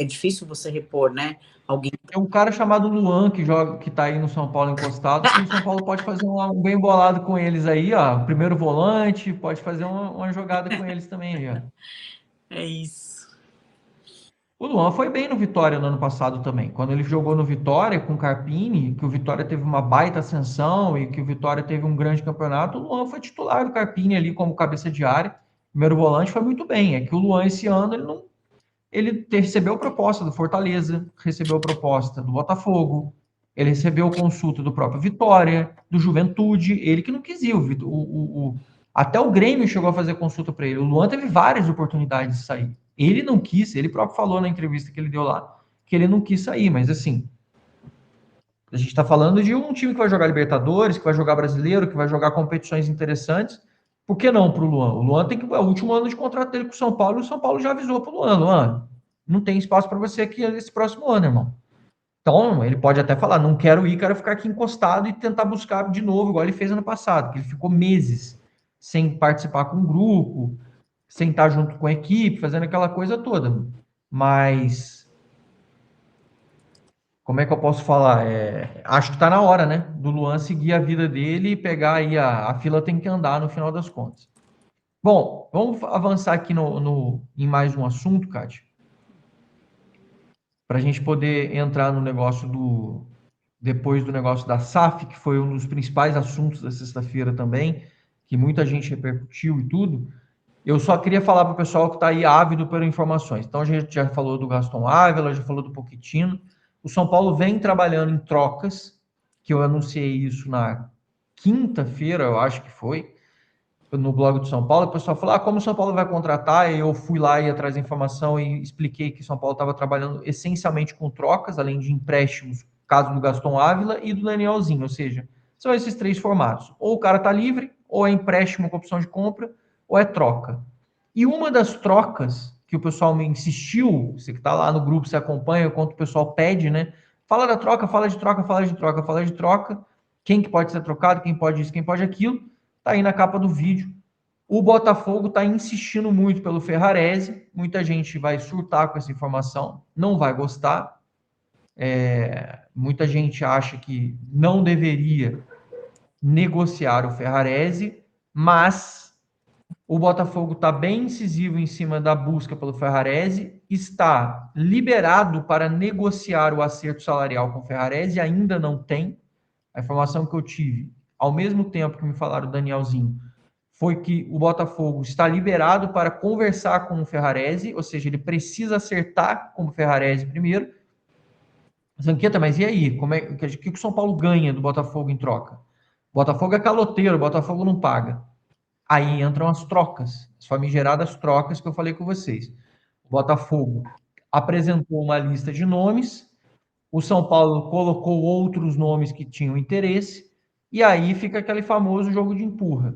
difícil você repor, né? Alguém. Tem um cara chamado Luan que joga, que tá aí no São Paulo encostado, que o São Paulo pode fazer um bem bolado com eles aí, ó. Primeiro volante, pode fazer uma jogada com eles também aí, ó. É isso. O Luan foi bem no Vitória no ano passado também. Quando ele jogou no Vitória com o Carpini, que o Vitória teve uma baita ascensão e que o Vitória teve um grande campeonato, o Luan foi titular do Carpini ali como cabeça de área. Primeiro volante foi muito bem. É que o Luan esse ano ele não, ele recebeu proposta do Fortaleza, recebeu proposta do Botafogo, ele recebeu consulta do próprio Vitória, do Juventude, ele que não quis ir. Até o Grêmio chegou a fazer consulta para ele. O Luan teve várias oportunidades de sair. Ele não quis, ele próprio falou na entrevista que ele deu lá que ele não quis sair, mas assim, a gente está falando de um time que vai jogar Libertadores, que vai jogar Brasileiro, que vai jogar competições interessantes. Por que não para o Luan? O Luan tem que. É o último ano de contrato dele com o São Paulo, e o São Paulo já avisou para o Luan: Luan, não tem espaço para você aqui esse próximo ano, irmão. Então, ele pode até falar: não quero ir, quero ficar aqui encostado e tentar buscar de novo, igual ele fez ano passado, que ele ficou meses sem participar com o grupo, sem estar junto com a equipe, fazendo aquela coisa toda. Mas como é que eu posso falar? Acho que está na hora, né? Do Luan seguir a vida dele e pegar aí a fila tem que andar no final das contas. Bom, vamos avançar aqui em mais um assunto, Kátia, para a gente poder entrar no negócio depois do negócio da SAF, que foi um dos principais assuntos da sexta-feira também, que muita gente repercutiu e tudo. Eu só queria falar para o pessoal que está aí ávido por informações. Então, a gente já falou do Gaston Ávila, já falou do Pochettino. O São Paulo vem trabalhando em trocas, que eu anunciei isso na quinta-feira, eu acho que foi, no blog do São Paulo. O pessoal falou, como o São Paulo vai contratar? E eu fui lá e atrás da informação e expliquei que o São Paulo estava trabalhando essencialmente com trocas, além de empréstimos, caso do Gaston Ávila e do Danielzinho, ou seja, são esses três formatos. Ou o cara está livre, ou é empréstimo com opção de compra, ou é troca. E uma das trocas que o pessoal me insistiu, você que está lá no grupo, você acompanha, quanto o pessoal pede, né? Fala da troca, fala de troca, fala de troca, fala de troca. Quem que pode ser trocado, quem pode isso, quem pode aquilo. Tá aí na capa do vídeo. O Botafogo está insistindo muito pelo Ferrarese. Muita gente vai surtar com essa informação, não vai gostar. Muita gente acha que não deveria negociar o Ferrarese, mas o Botafogo está bem incisivo em cima da busca pelo Ferrarese, está liberado para negociar o acerto salarial com o Ferrarese, ainda não tem. A informação que eu tive, ao mesmo tempo que me falaram do Danielzinho, foi que o Botafogo está liberado para conversar com o Ferrarese, ou seja, ele precisa acertar com o Ferrarese primeiro. Zanqueta, mas e aí? O que o São Paulo ganha do Botafogo em troca? O Botafogo é caloteiro, o Botafogo não paga. Aí entram as trocas, as famigeradas trocas que eu falei com vocês. O Botafogo apresentou uma lista de nomes, o São Paulo colocou outros nomes que tinham interesse, e aí fica aquele famoso jogo de empurra.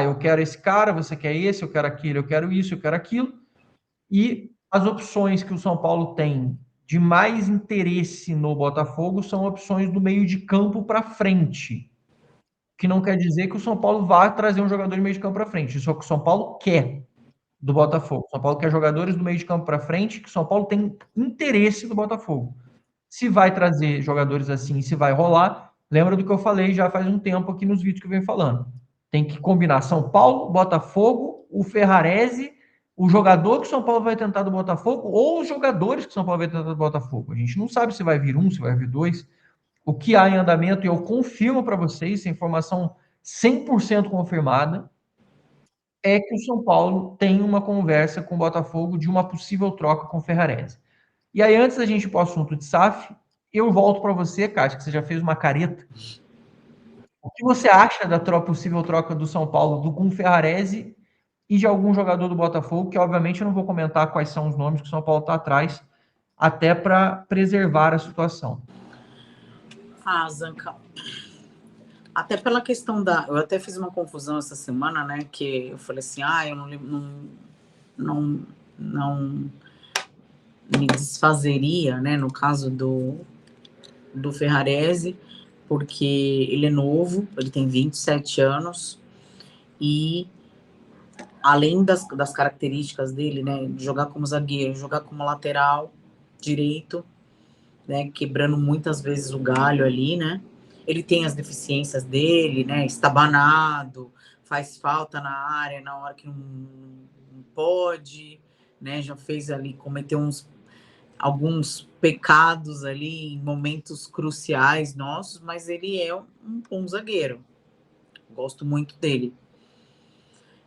Eu quero esse cara, você quer esse, eu quero aquele, eu quero isso, eu quero aquilo. E as opções que o São Paulo tem de mais interesse no Botafogo são opções do meio de campo para frente, que não quer dizer que o São Paulo vá trazer um jogador de meio de campo para frente. Isso é o que o São Paulo quer do Botafogo. O São Paulo quer jogadores do meio de campo para frente, que o São Paulo tem interesse do Botafogo. Se vai trazer jogadores assim, se vai rolar, lembra do que eu falei já faz um tempo aqui nos vídeos que eu venho falando. Tem que combinar São Paulo, Botafogo, o Ferrarese, o jogador que o São Paulo vai tentar do Botafogo ou os jogadores que o São Paulo vai tentar do Botafogo. A gente não sabe se vai vir um, se vai vir dois. O que há em andamento, e eu confirmo para vocês, essa informação 100% confirmada, é que o São Paulo tem uma conversa com o Botafogo de uma possível troca com o Ferrarese. E aí, antes da gente ir para o assunto de SAF, eu volto para você, Cássio, que você já fez uma careta. O que você acha da possível troca do São Paulo com o Ferrarese e de algum jogador do Botafogo, que obviamente eu não vou comentar quais são os nomes que o São Paulo está atrás, até para preservar a situação. Ah, Zanca, até pela questão da... Eu até fiz uma confusão essa semana, né? Que eu falei assim, eu não me desfazeria, né? No caso do Ferrarese, porque ele é novo, ele tem 27 anos, e além das características dele, né? De jogar como zagueiro, jogar como lateral direito, né? Quebrando muitas vezes o galho ali, né? Ele tem as deficiências dele, né? Estabanado, faz falta na área na hora que não pode, né? Já fez ali, cometeu alguns pecados ali em momentos cruciais nossos, mas ele é um bom zagueiro. Gosto muito dele.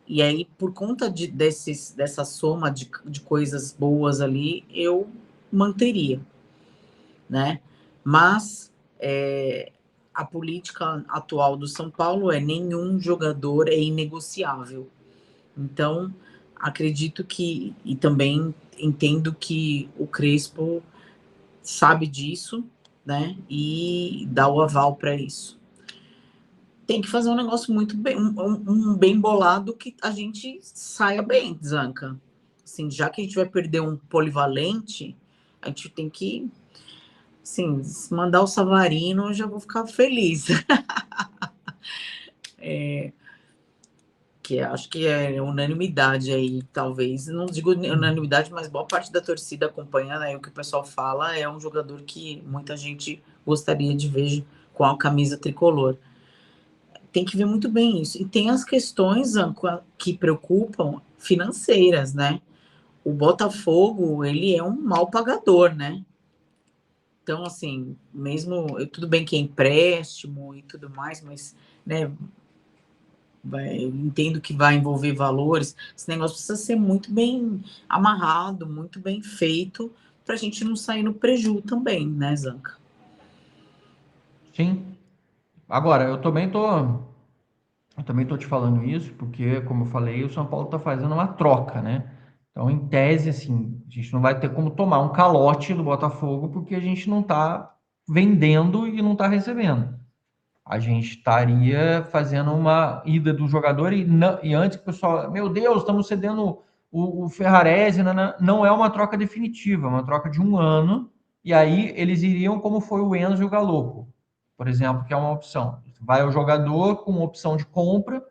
E aí, por conta dessa soma de coisas boas ali, eu manteria, né? Mas a política atual do São Paulo é nenhum jogador é inegociável. Então, acredito que, e também entendo que o Crespo sabe disso, né? E dá o aval para isso. Tem que fazer um negócio muito bem, um bem bolado que a gente saia bem, Zanca. Assim, já que a gente vai perder um polivalente, a gente tem que, assim, se mandar o Savarino, eu já vou ficar feliz. Que acho que é unanimidade aí, talvez. Não digo unanimidade, mas boa parte da torcida acompanhando aí o que o pessoal fala. É um jogador que muita gente gostaria de ver com a camisa tricolor. Tem que ver muito bem isso. E tem as questões que preocupam financeiras, né? O Botafogo, ele é um mal pagador, né? Então, assim, mesmo tudo bem que é empréstimo e tudo mais, mas, né, eu entendo que vai envolver valores. Esse negócio precisa ser muito bem amarrado, muito bem feito, para a gente não sair no preju também, né, Zanca? Sim. Agora, eu também tô te falando isso porque, como eu falei, o São Paulo está fazendo uma troca, né? Então, em tese, assim, a gente não vai ter como tomar um calote do Botafogo porque a gente não está vendendo e não está recebendo. A gente estaria fazendo uma ida do jogador e antes que o pessoal, meu Deus, estamos cedendo o Ferrarese, não é uma troca definitiva, é uma troca de um ano, e aí eles iriam como foi o Enzo e o Galopo, por exemplo, que é uma opção. Vai o jogador com uma opção de compra,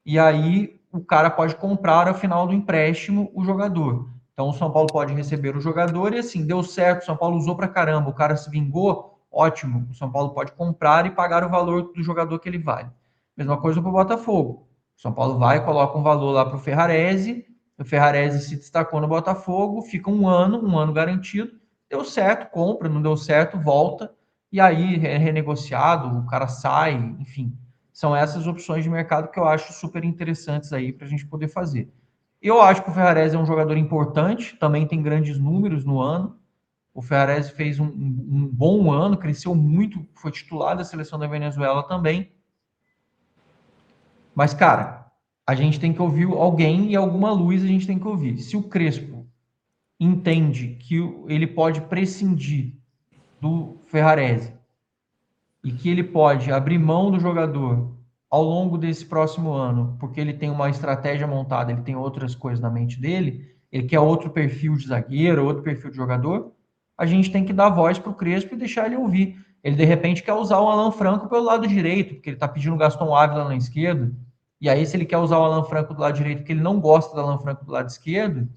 e aí o cara pode comprar ao final do empréstimo o jogador. Então o São Paulo pode receber o jogador e assim, deu certo, o São Paulo usou para caramba, o cara se vingou, ótimo, o São Paulo pode comprar e pagar o valor do jogador que ele vale. Mesma coisa para o Botafogo. O São Paulo vai, coloca um valor lá para o Ferrarese se destacou no Botafogo, fica um ano garantido, deu certo, compra, não deu certo, volta, e aí é renegociado, o cara sai, enfim. São essas opções de mercado que eu acho super interessantes aí para a gente poder fazer. Eu acho que o Ferrarese é um jogador importante, também tem grandes números no ano. O Ferrarese fez um bom ano, cresceu muito, foi titular da seleção da Venezuela também. Mas, cara, a gente tem que ouvir alguém e alguma luz a gente tem que ouvir. Se o Crespo entende que ele pode prescindir do Ferrarese e que ele pode abrir mão do jogador ao longo desse próximo ano, porque ele tem uma estratégia montada, ele tem outras coisas na mente dele, ele quer outro perfil de zagueiro, outro perfil de jogador, a gente tem que dar voz para o Crespo e deixar ele ouvir. Ele, de repente, quer usar o Alan Franco pelo lado direito, porque ele está pedindo o Gaston Ávila na esquerda, e aí se ele quer usar o Alan Franco do lado direito porque ele não gosta do Alan Franco do lado esquerdo,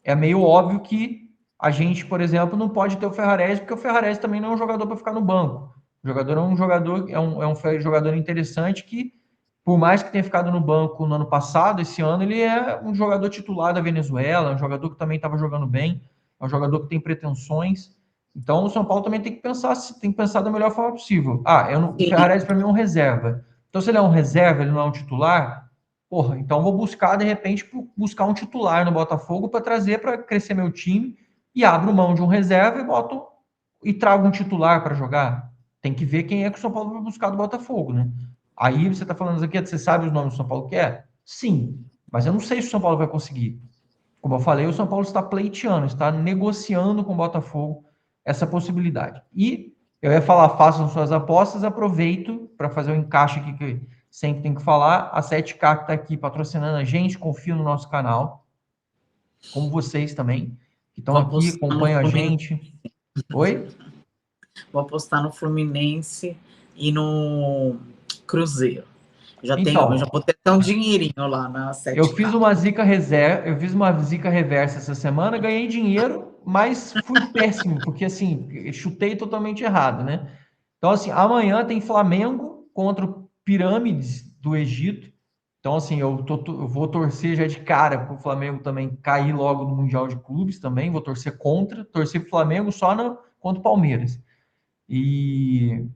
é meio óbvio que a gente, por exemplo, não pode ter o Ferrarese, porque o Ferrarese também não é um jogador para ficar no banco. O jogador é um jogador interessante que, por mais que tenha ficado no banco no ano passado, esse ano ele é um jogador titular da Venezuela, um jogador que também estava jogando bem, é um jogador que tem pretensões. Então o São Paulo também tem que pensar da melhor forma possível. O Sim. Ferrarese para mim é um reserva. Então, se ele é um reserva, ele não é um titular, Porra, então vou buscar, de repente, buscar um titular no Botafogo para trazer para crescer meu time e abro mão de um reserva e trago um titular para jogar. Tem que ver quem é que o São Paulo vai buscar do Botafogo, né? Aí você está falando aqui, você sabe os nomes do São Paulo que é? Sim, mas eu não sei se o São Paulo vai conseguir. Como eu falei, o São Paulo está pleiteando, está negociando com o Botafogo essa possibilidade. E eu ia falar, façam suas apostas, aproveito para fazer o encaixe aqui que sempre tem que falar. A 7K que está aqui patrocinando a gente, confia no nosso canal, como vocês também, que estão Vou aqui, apostar no acompanham a Fluminense. gente. Oi? Vou apostar no Fluminense e no Cruzeiro. Eu já Então, botei até um dinheirinho lá na eu fiz 7K. uma zica reserva, eu fiz uma zica reversa essa semana, ganhei dinheiro, mas fui péssimo, porque assim, chutei totalmente errado, né? Então, assim, amanhã tem Flamengo contra o Pirâmides do Egito. Então, assim, eu vou torcer já de cara para o Flamengo também cair logo no Mundial de Clubes também. Vou torcer para o Flamengo só contra o Palmeiras. E,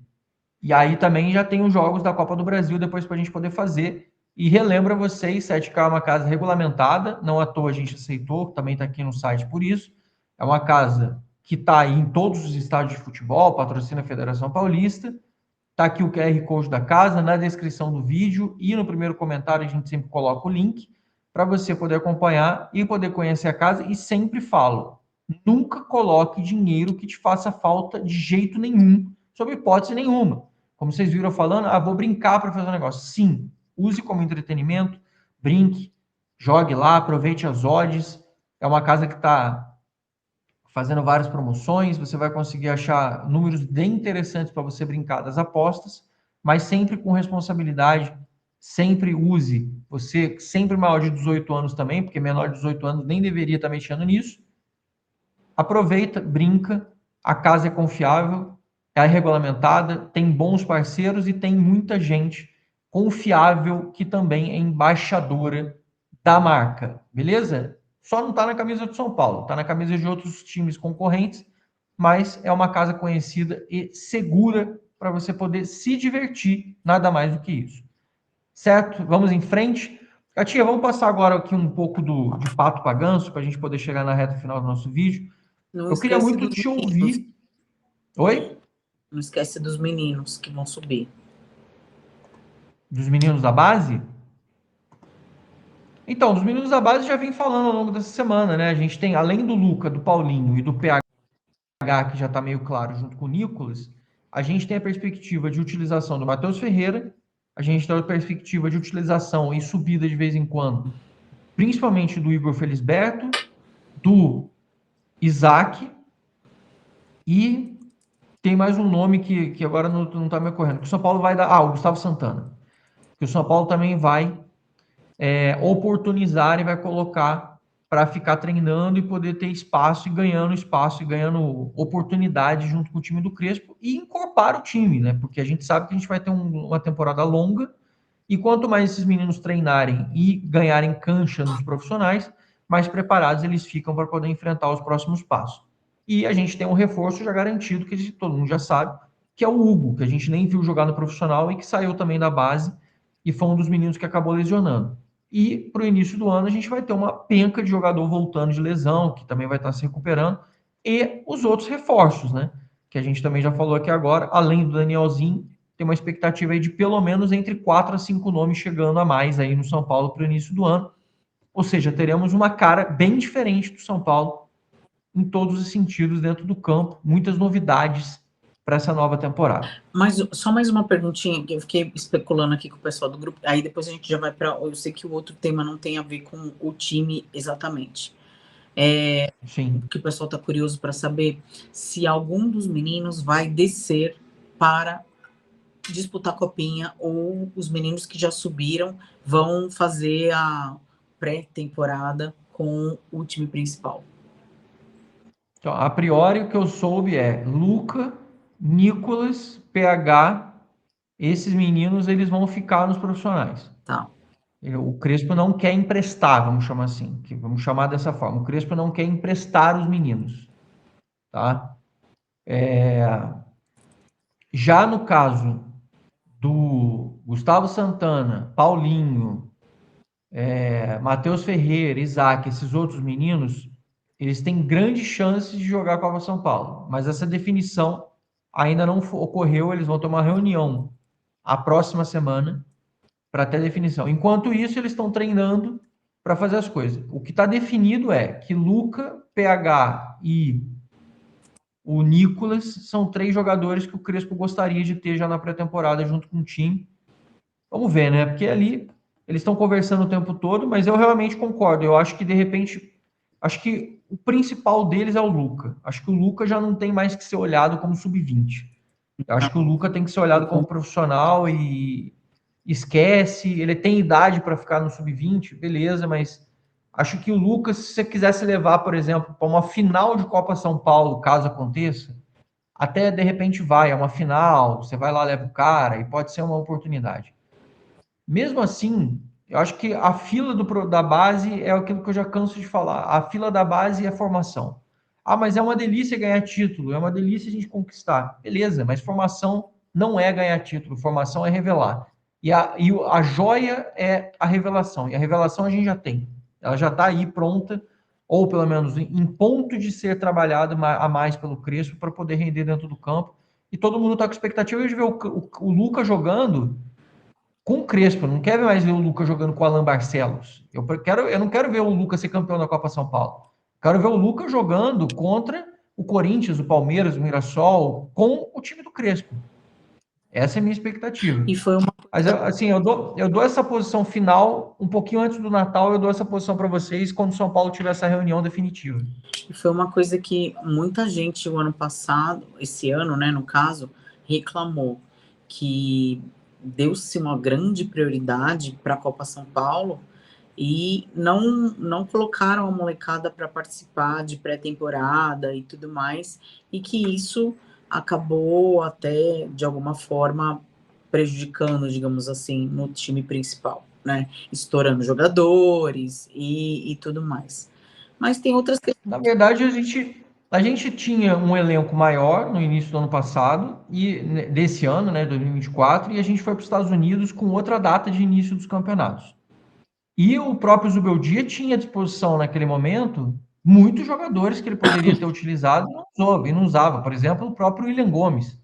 e aí também já tem os jogos da Copa do Brasil depois para a gente poder fazer. E relembra vocês, 7K é uma casa regulamentada, não à toa a gente aceitou, também está aqui no site por isso. É uma casa que está aí em todos os estádios de futebol, patrocina a Federação Paulista. Tá aqui o QR Code da casa, na descrição do vídeo e no primeiro comentário a gente sempre coloca o link para você poder acompanhar e poder conhecer a casa. E sempre falo, nunca coloque dinheiro que te faça falta de jeito nenhum, sob hipótese nenhuma. Como vocês viram falando, vou brincar para fazer um negócio. Sim, use como entretenimento, brinque, jogue lá, aproveite as odds. É uma casa que está fazendo várias promoções, você vai conseguir achar números bem interessantes para você brincar das apostas, mas sempre com responsabilidade, sempre use, você sempre maior de 18 anos também, porque menor de 18 anos nem deveria estar mexendo nisso. Aproveita, brinca, a casa é confiável, é regulamentada, tem bons parceiros e tem muita gente confiável que também é embaixadora da marca, beleza? Só não está na camisa do São Paulo, está na camisa de outros times concorrentes, mas é uma casa conhecida e segura para você poder se divertir, nada mais do que isso. Certo? Vamos em frente. Katia, vamos passar agora aqui um pouco de pato para ganso, para a gente poder chegar na reta final do nosso vídeo. Não Eu queria esquece muito dos te meninos. ouvir. Oi? Não esquece dos meninos que vão subir. Dos meninos da base? Então, dos meninos da base já vem falando ao longo dessa semana, né? A gente tem, além do Luca, do Paulinho e do PH, que já está meio claro, junto com o Nicolas, a gente tem a perspectiva de utilização do Matheus Ferreira, a gente tem a perspectiva de utilização e subida de vez em quando, principalmente do Igor Felisberto, do Isaac, e tem mais um nome que agora não está me ocorrendo, que o São Paulo vai dar. O Gustavo Santana. Que o São Paulo também vai oportunizar e vai colocar para ficar treinando e poder ter espaço e ganhando oportunidade junto com o time do Crespo e encorpar o time, né? Porque a gente sabe que a gente vai ter uma temporada longa e quanto mais esses meninos treinarem e ganharem cancha nos profissionais, mais preparados eles ficam para poder enfrentar os próximos passos. E a gente tem um reforço já garantido, que todo mundo já sabe, que é o Hugo, que a gente nem viu jogar no profissional e que saiu também da base e foi um dos meninos que acabou lesionando. E para o início do ano a gente vai ter uma penca de jogador voltando de lesão, que também vai estar se recuperando, e os outros reforços, né? Que a gente também já falou aqui agora, além do Danielzinho, tem uma expectativa aí de pelo menos entre 4 a 5 nomes chegando a mais aí no São Paulo para o início do ano. Ou seja, teremos uma cara bem diferente do São Paulo em todos os sentidos dentro do campo, muitas novidades para essa nova temporada. Mas só mais uma perguntinha que eu fiquei especulando aqui com o pessoal do grupo. Aí depois a gente já vai para. Eu sei que o outro tema não tem a ver com o time exatamente. Sim. Que o pessoal está curioso para saber se algum dos meninos vai descer para disputar a copinha ou os meninos que já subiram vão fazer a pré-temporada com o time principal. Então, a priori, o que eu soube é Luca, Nicolas, PH, esses meninos eles vão ficar nos profissionais. Tá. O Crespo não quer emprestar, vamos chamar assim, vamos chamar dessa forma. O Crespo não quer emprestar os meninos, tá? Já no caso do Gustavo Santana, Paulinho Matheus Ferreira, Isaac, esses outros meninos, eles têm grandes chances de jogar a Copa São Paulo, mas essa definição ainda não ocorreu. Eles vão ter uma reunião a próxima semana para ter definição. Enquanto isso, eles estão treinando para fazer as coisas. O que está definido é que Luca, PH e o Nicolas são 3 jogadores que o Crespo gostaria de ter já na pré-temporada junto com o time. Vamos ver, né? Porque ali eles estão conversando o tempo todo, mas eu realmente concordo. Eu acho que, de repente, acho que o principal deles é o Luca. Acho que o Luca já não tem mais que ser olhado como sub-20. Eu acho que o Luca tem que ser olhado como profissional e esquece. Ele tem idade para ficar no sub-20, beleza, mas acho que o Lucas, se você quisesse levar, por exemplo, para uma final de Copa São Paulo, caso aconteça, até de repente vai, é uma final, você vai lá, leva o cara e pode ser uma oportunidade. Mesmo assim, eu acho que a fila da base é aquilo que eu já canso de falar. A fila da base é formação. Ah, mas é uma delícia ganhar título, é uma delícia a gente conquistar. Beleza, mas formação não é ganhar título, formação é revelar. E a joia é a revelação. E a revelação a gente já tem. Ela já está aí pronta, ou pelo menos em ponto de ser trabalhada a mais pelo Crespo para poder render dentro do campo. E todo mundo está com expectativa de ver o Lucas jogando com o Crespo. Eu não quero mais ver o Lucas jogando com o Alan Barcelos. Eu não quero ver o Lucas ser campeão da Copa São Paulo. Quero ver o Lucas jogando contra o Corinthians, o Palmeiras, o Mirassol, com o time do Crespo. Essa é a minha expectativa. E foi uma Mas, assim, eu dou essa posição final, um pouquinho antes do Natal, eu dou essa posição para vocês quando o São Paulo tiver essa reunião definitiva. Foi uma coisa que muita gente o ano passado, esse ano, né, no caso, reclamou que deu-se uma grande prioridade para a Copa São Paulo e não colocaram a molecada para participar de pré-temporada e tudo mais, e que isso acabou até, de alguma forma, prejudicando, digamos assim, no time principal, né? Estourando jogadores e tudo mais. Mas tem outras questões. Na verdade, a gente tinha um elenco maior no início do ano passado, e desse ano, né, 2024, e a gente foi para os Estados Unidos com outra data de início dos campeonatos. E o próprio Zubeldia tinha à disposição naquele momento muitos jogadores que ele poderia ter utilizado e não usou, e não usava. Por exemplo, o próprio William Gomes,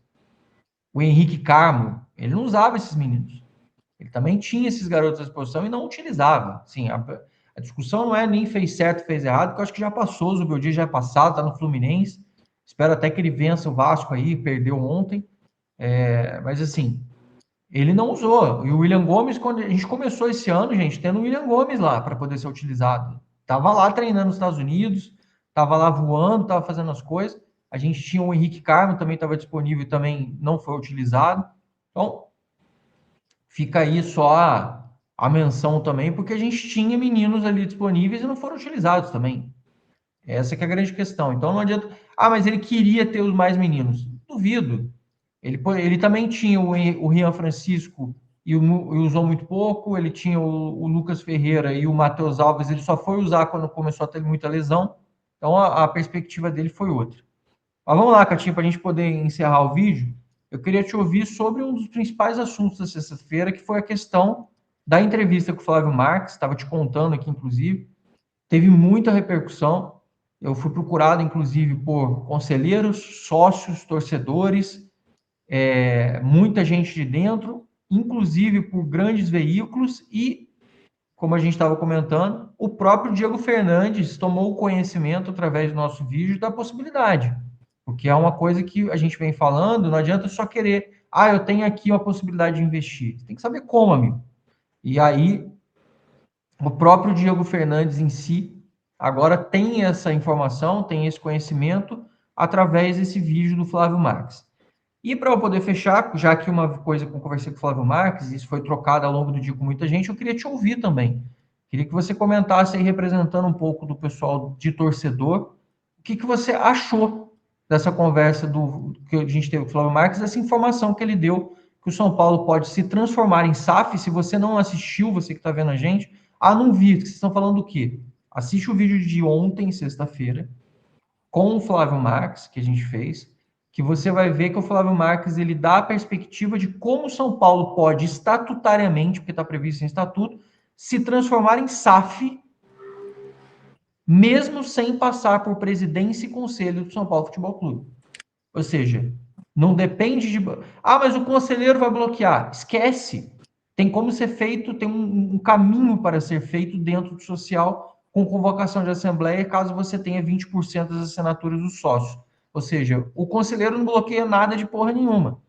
o Henrique Carmo, ele não usava esses meninos. Ele também tinha esses garotos à disposição e não utilizava. Sim, a discussão não é nem fez certo, fez errado, porque eu acho que já passou, o Zubeldia já é passado, está no Fluminense. Espero até que ele vença o Vasco aí, perdeu ontem. Mas assim, ele não usou. E o William Gomes, quando a gente começou esse ano, gente, tendo o William Gomes lá para poder ser utilizado. Tava lá treinando nos Estados Unidos, tava lá voando, tava fazendo as coisas. A gente tinha o Henrique Carmo, também estava disponível e também não foi utilizado. Então, fica aí só a menção também, porque a gente tinha meninos ali disponíveis e não foram utilizados também. Essa que é a grande questão. Então não adianta. Ah, mas ele queria ter os mais meninos. Duvido. Ele também tinha o Rian Francisco e usou muito pouco. Ele tinha o Lucas Ferreira e o Matheus Alves. Ele só foi usar quando começou a ter muita lesão. Então a perspectiva dele foi outra. Mas vamos lá, Catinha, para a gente poder encerrar o vídeo. Eu queria te ouvir sobre um dos principais assuntos da sexta-feira, que foi a questão da entrevista com o Flávio Marques. Estava te contando aqui, inclusive. Teve muita repercussão. Eu fui procurado, inclusive, por conselheiros, sócios, torcedores, muita gente de dentro, inclusive por grandes veículos e, como a gente estava comentando, o próprio Diego Fernandes tomou conhecimento através do nosso vídeo da possibilidade, porque é uma coisa que a gente vem falando, não adianta só querer, eu tenho aqui uma possibilidade de investir. Você tem que saber como, amigo. E aí, o próprio Diego Fernandes em si agora tem essa informação, tem esse conhecimento através desse vídeo do Flávio Marques. E para eu poder fechar, já que uma coisa que eu conversei com o Flávio Marques, isso foi trocado ao longo do dia com muita gente, eu queria te ouvir também. Queria que você comentasse aí, representando um pouco do pessoal de torcedor, o que você achou dessa conversa que a gente teve com o Flávio Marques, essa informação que ele deu, que o São Paulo pode se transformar em SAF. Se você não assistiu, você que está vendo a gente, não vi, vocês estão falando do quê? Assiste o vídeo de ontem, sexta-feira, com o Flávio Marques, que a gente fez, que você vai ver que o Flávio Marques ele dá a perspectiva de como o São Paulo pode, estatutariamente, porque está previsto em estatuto, se transformar em SAF, mesmo sem passar por presidência e conselho do São Paulo Futebol Clube. Ou seja, não depende de. Ah, mas o conselheiro vai bloquear. Esquece. Tem como ser feito, tem um caminho para ser feito dentro do social com convocação de assembleia, caso você tenha 20% das assinaturas do sócio. Ou seja, o conselheiro não bloqueia nada de porra nenhuma.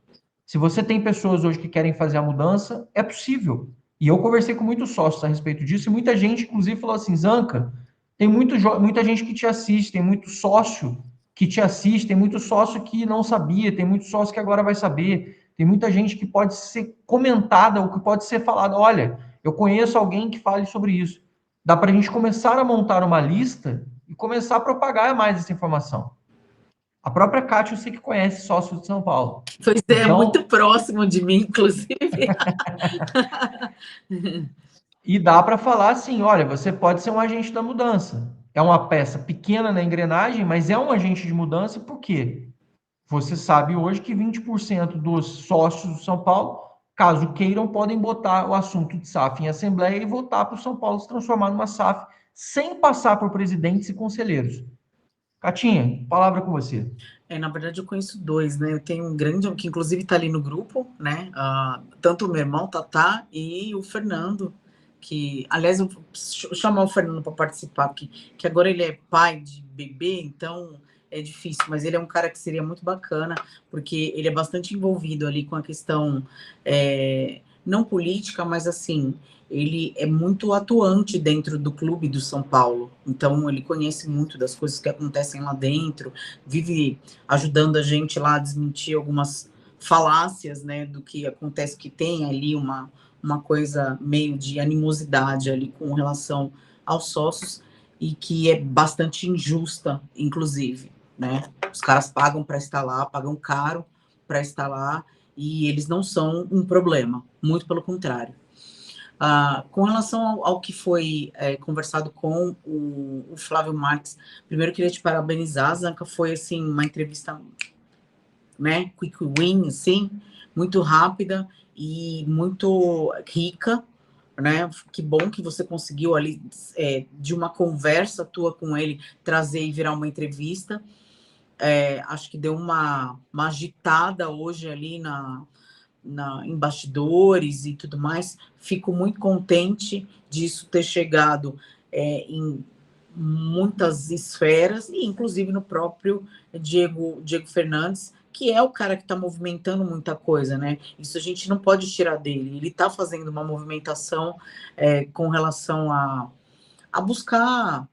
Se você tem pessoas hoje que querem fazer a mudança, é possível. E eu conversei com muitos sócios a respeito disso, e muita gente, inclusive, falou assim: Zanca, tem muita gente que te assiste, tem muito sócio que te assiste, tem muito sócio que não sabia, tem muito sócio que agora vai saber, tem muita gente que pode ser comentada, ou que pode ser falada: olha, eu conheço alguém que fale sobre isso. Dá para a gente começar a montar uma lista e começar a propagar mais essa informação. A própria Cátia, eu sei que conhece sócios de São Paulo. Pois é, muito Então, próximo de mim, inclusive. e dá para falar assim: olha, você pode ser um agente da mudança. É uma peça pequena na engrenagem, mas é um agente de mudança, por quê? Você sabe hoje que 20% dos sócios do São Paulo, caso queiram, podem botar o assunto de SAF em assembleia e votar para o São Paulo se transformar numa SAF, sem passar por presidentes e conselheiros. Catinha, palavra com você. Na verdade, eu conheço dois, né? Eu tenho um grande, que inclusive está ali no grupo, né? Tanto o meu irmão, Tatá, e o Fernando, que, aliás, eu vou chamar o Fernando para participar aqui, que agora ele é pai de bebê, então é difícil, mas ele é um cara que seria muito bacana, porque ele é bastante envolvido ali com a questão, não política, mas assim, ele é muito atuante dentro do clube do São Paulo, então ele conhece muito das coisas que acontecem lá dentro, vive ajudando a gente lá a desmentir algumas falácias, né, do que acontece, que tem ali uma coisa meio de animosidade ali com relação aos sócios e que é bastante injusta, inclusive, né? Os caras pagam para estar lá, pagam caro para estar lá e eles não são um problema, muito pelo contrário. Com relação ao que foi conversado com o Flávio Marques, primeiro eu queria te parabenizar, Zanca, foi assim uma entrevista, né, quick win, assim, muito rápida e muito rica, né? Que bom que você conseguiu ali, de uma conversa tua com ele, trazer e virar uma entrevista. Acho que deu uma agitada hoje ali em bastidores e tudo mais. Fico muito contente disso ter chegado em muitas esferas, e inclusive no próprio Diego Fernandes, que é o cara que está movimentando muita coisa, né? Isso a gente não pode tirar dele. Ele está fazendo uma movimentação com relação a buscar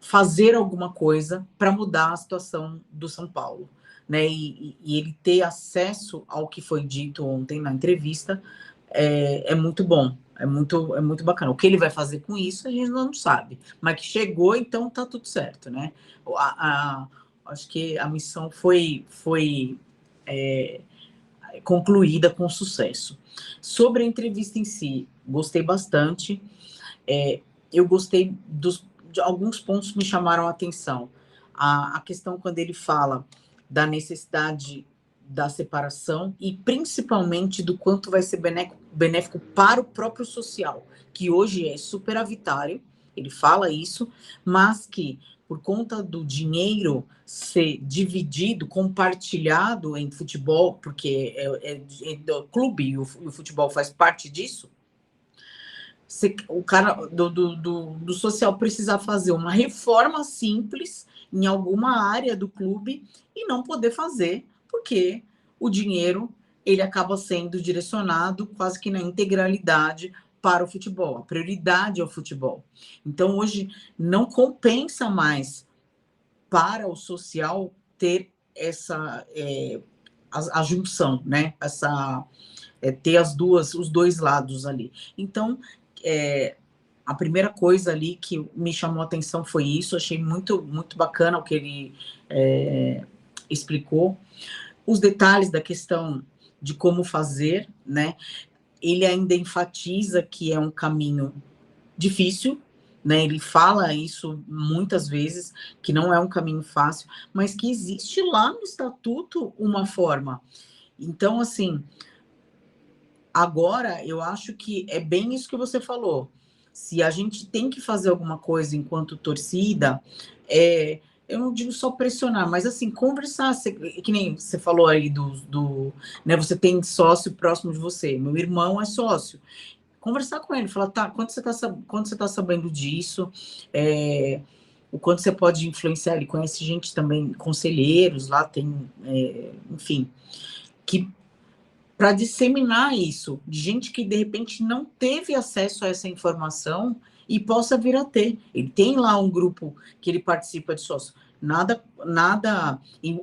fazer alguma coisa para mudar a situação do São Paulo, né? E ele ter acesso ao que foi dito ontem na entrevista é muito bom, é muito bacana. O que ele vai fazer com isso a gente não sabe, mas que chegou, então tá tudo certo, né? Acho que a missão foi concluída com sucesso. Sobre a entrevista em si, gostei bastante. Eu gostei de alguns pontos que me chamaram a atenção. A questão quando ele fala da necessidade da separação e principalmente do quanto vai ser benéfico para o próprio social, que hoje é superavitário, ele fala isso, mas que por conta do dinheiro ser dividido, compartilhado em futebol, porque é do clube e o futebol faz parte disso, o cara do social precisar fazer uma reforma simples em alguma área do clube e não poder fazer, porque o dinheiro ele acaba sendo direcionado quase que na integralidade para o futebol. A prioridade é o futebol. Então, hoje, não compensa mais para o social ter essa a junção, né? Ter os dois lados ali. Então, a primeira coisa ali que me chamou a atenção foi isso. Achei muito, muito bacana o que ele explicou. Os detalhes da questão de como fazer, né? Ele ainda enfatiza que é um caminho difícil, né? Ele fala isso muitas vezes, que não é um caminho fácil, mas que existe lá no estatuto uma forma. Então, assim, Agora, eu acho que é bem isso que você falou. Se a gente tem que fazer alguma coisa enquanto torcida, eu não digo só pressionar, mas assim, conversar, que nem você falou aí né, você tem sócio próximo de você, meu irmão é sócio. Conversar com ele, falar, tá, quando você tá sabendo disso, o quanto você pode influenciar, ele conhece gente também, conselheiros lá, tem, enfim, que para disseminar isso, de gente que de repente não teve acesso a essa informação e possa vir a ter. Ele tem lá um grupo que ele participa de sócio. Nada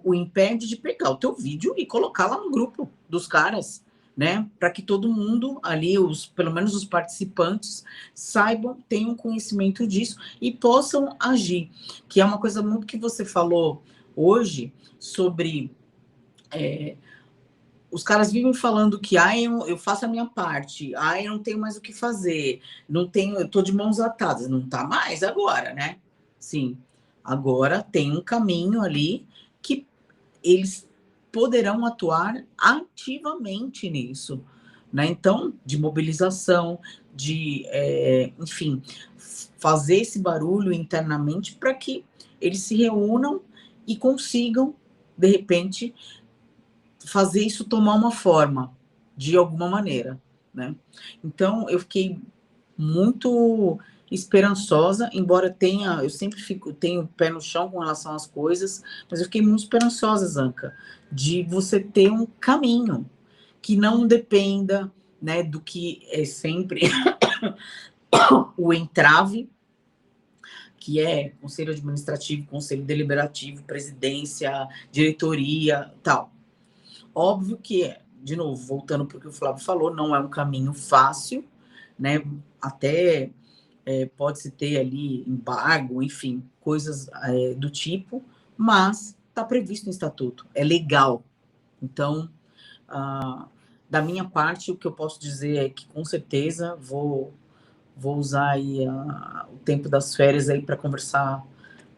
o impede de pegar o teu vídeo e colocar lá no grupo dos caras, né? Para que todo mundo ali, pelo menos os participantes, saibam, tenham conhecimento disso e possam agir. Que é uma coisa muito que você falou hoje sobre os caras vivem falando que eu faço a minha parte, eu não tenho mais o que fazer, não tenho, eu tô de mãos atadas, não tá mais agora, né? Sim, agora tem um caminho ali que eles poderão atuar ativamente nisso, né? Então, de mobilização, enfim, fazer esse barulho internamente para que eles se reúnam e consigam, de repente, fazer isso tomar uma forma, de alguma maneira, né? Então, eu fiquei muito esperançosa, embora eu sempre tenho o pé no chão com relação às coisas, mas eu fiquei muito esperançosa, Zanca, de você ter um caminho que não dependa, né, do que é sempre o entrave, que é conselho administrativo, conselho deliberativo, presidência, diretoria, tal. Óbvio que, de novo, voltando para o que o Flávio falou, não é um caminho fácil, né? Até pode-se ter ali embargo, enfim, coisas do tipo, mas está previsto no estatuto, é legal. Então, da minha parte, o que eu posso dizer é que, com certeza, vou usar aí o tempo das férias aí para conversar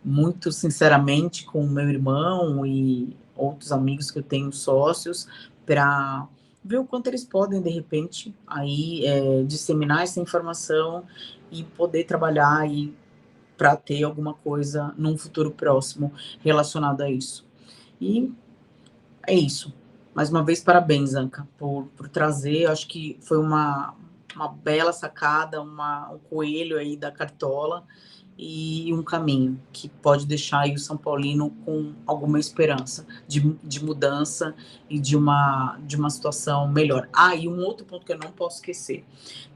muito sinceramente com o meu irmão e outros amigos que eu tenho sócios para ver o quanto eles podem de repente aí disseminar essa informação e poder trabalhar aí para ter alguma coisa num futuro próximo relacionado a isso. E é isso. Mais uma vez, parabéns, Anca, por trazer. Acho que foi uma bela sacada, um coelho aí da cartola e um caminho que pode deixar aí o São Paulino com alguma esperança de mudança e de uma situação melhor. E um outro ponto que eu não posso esquecer,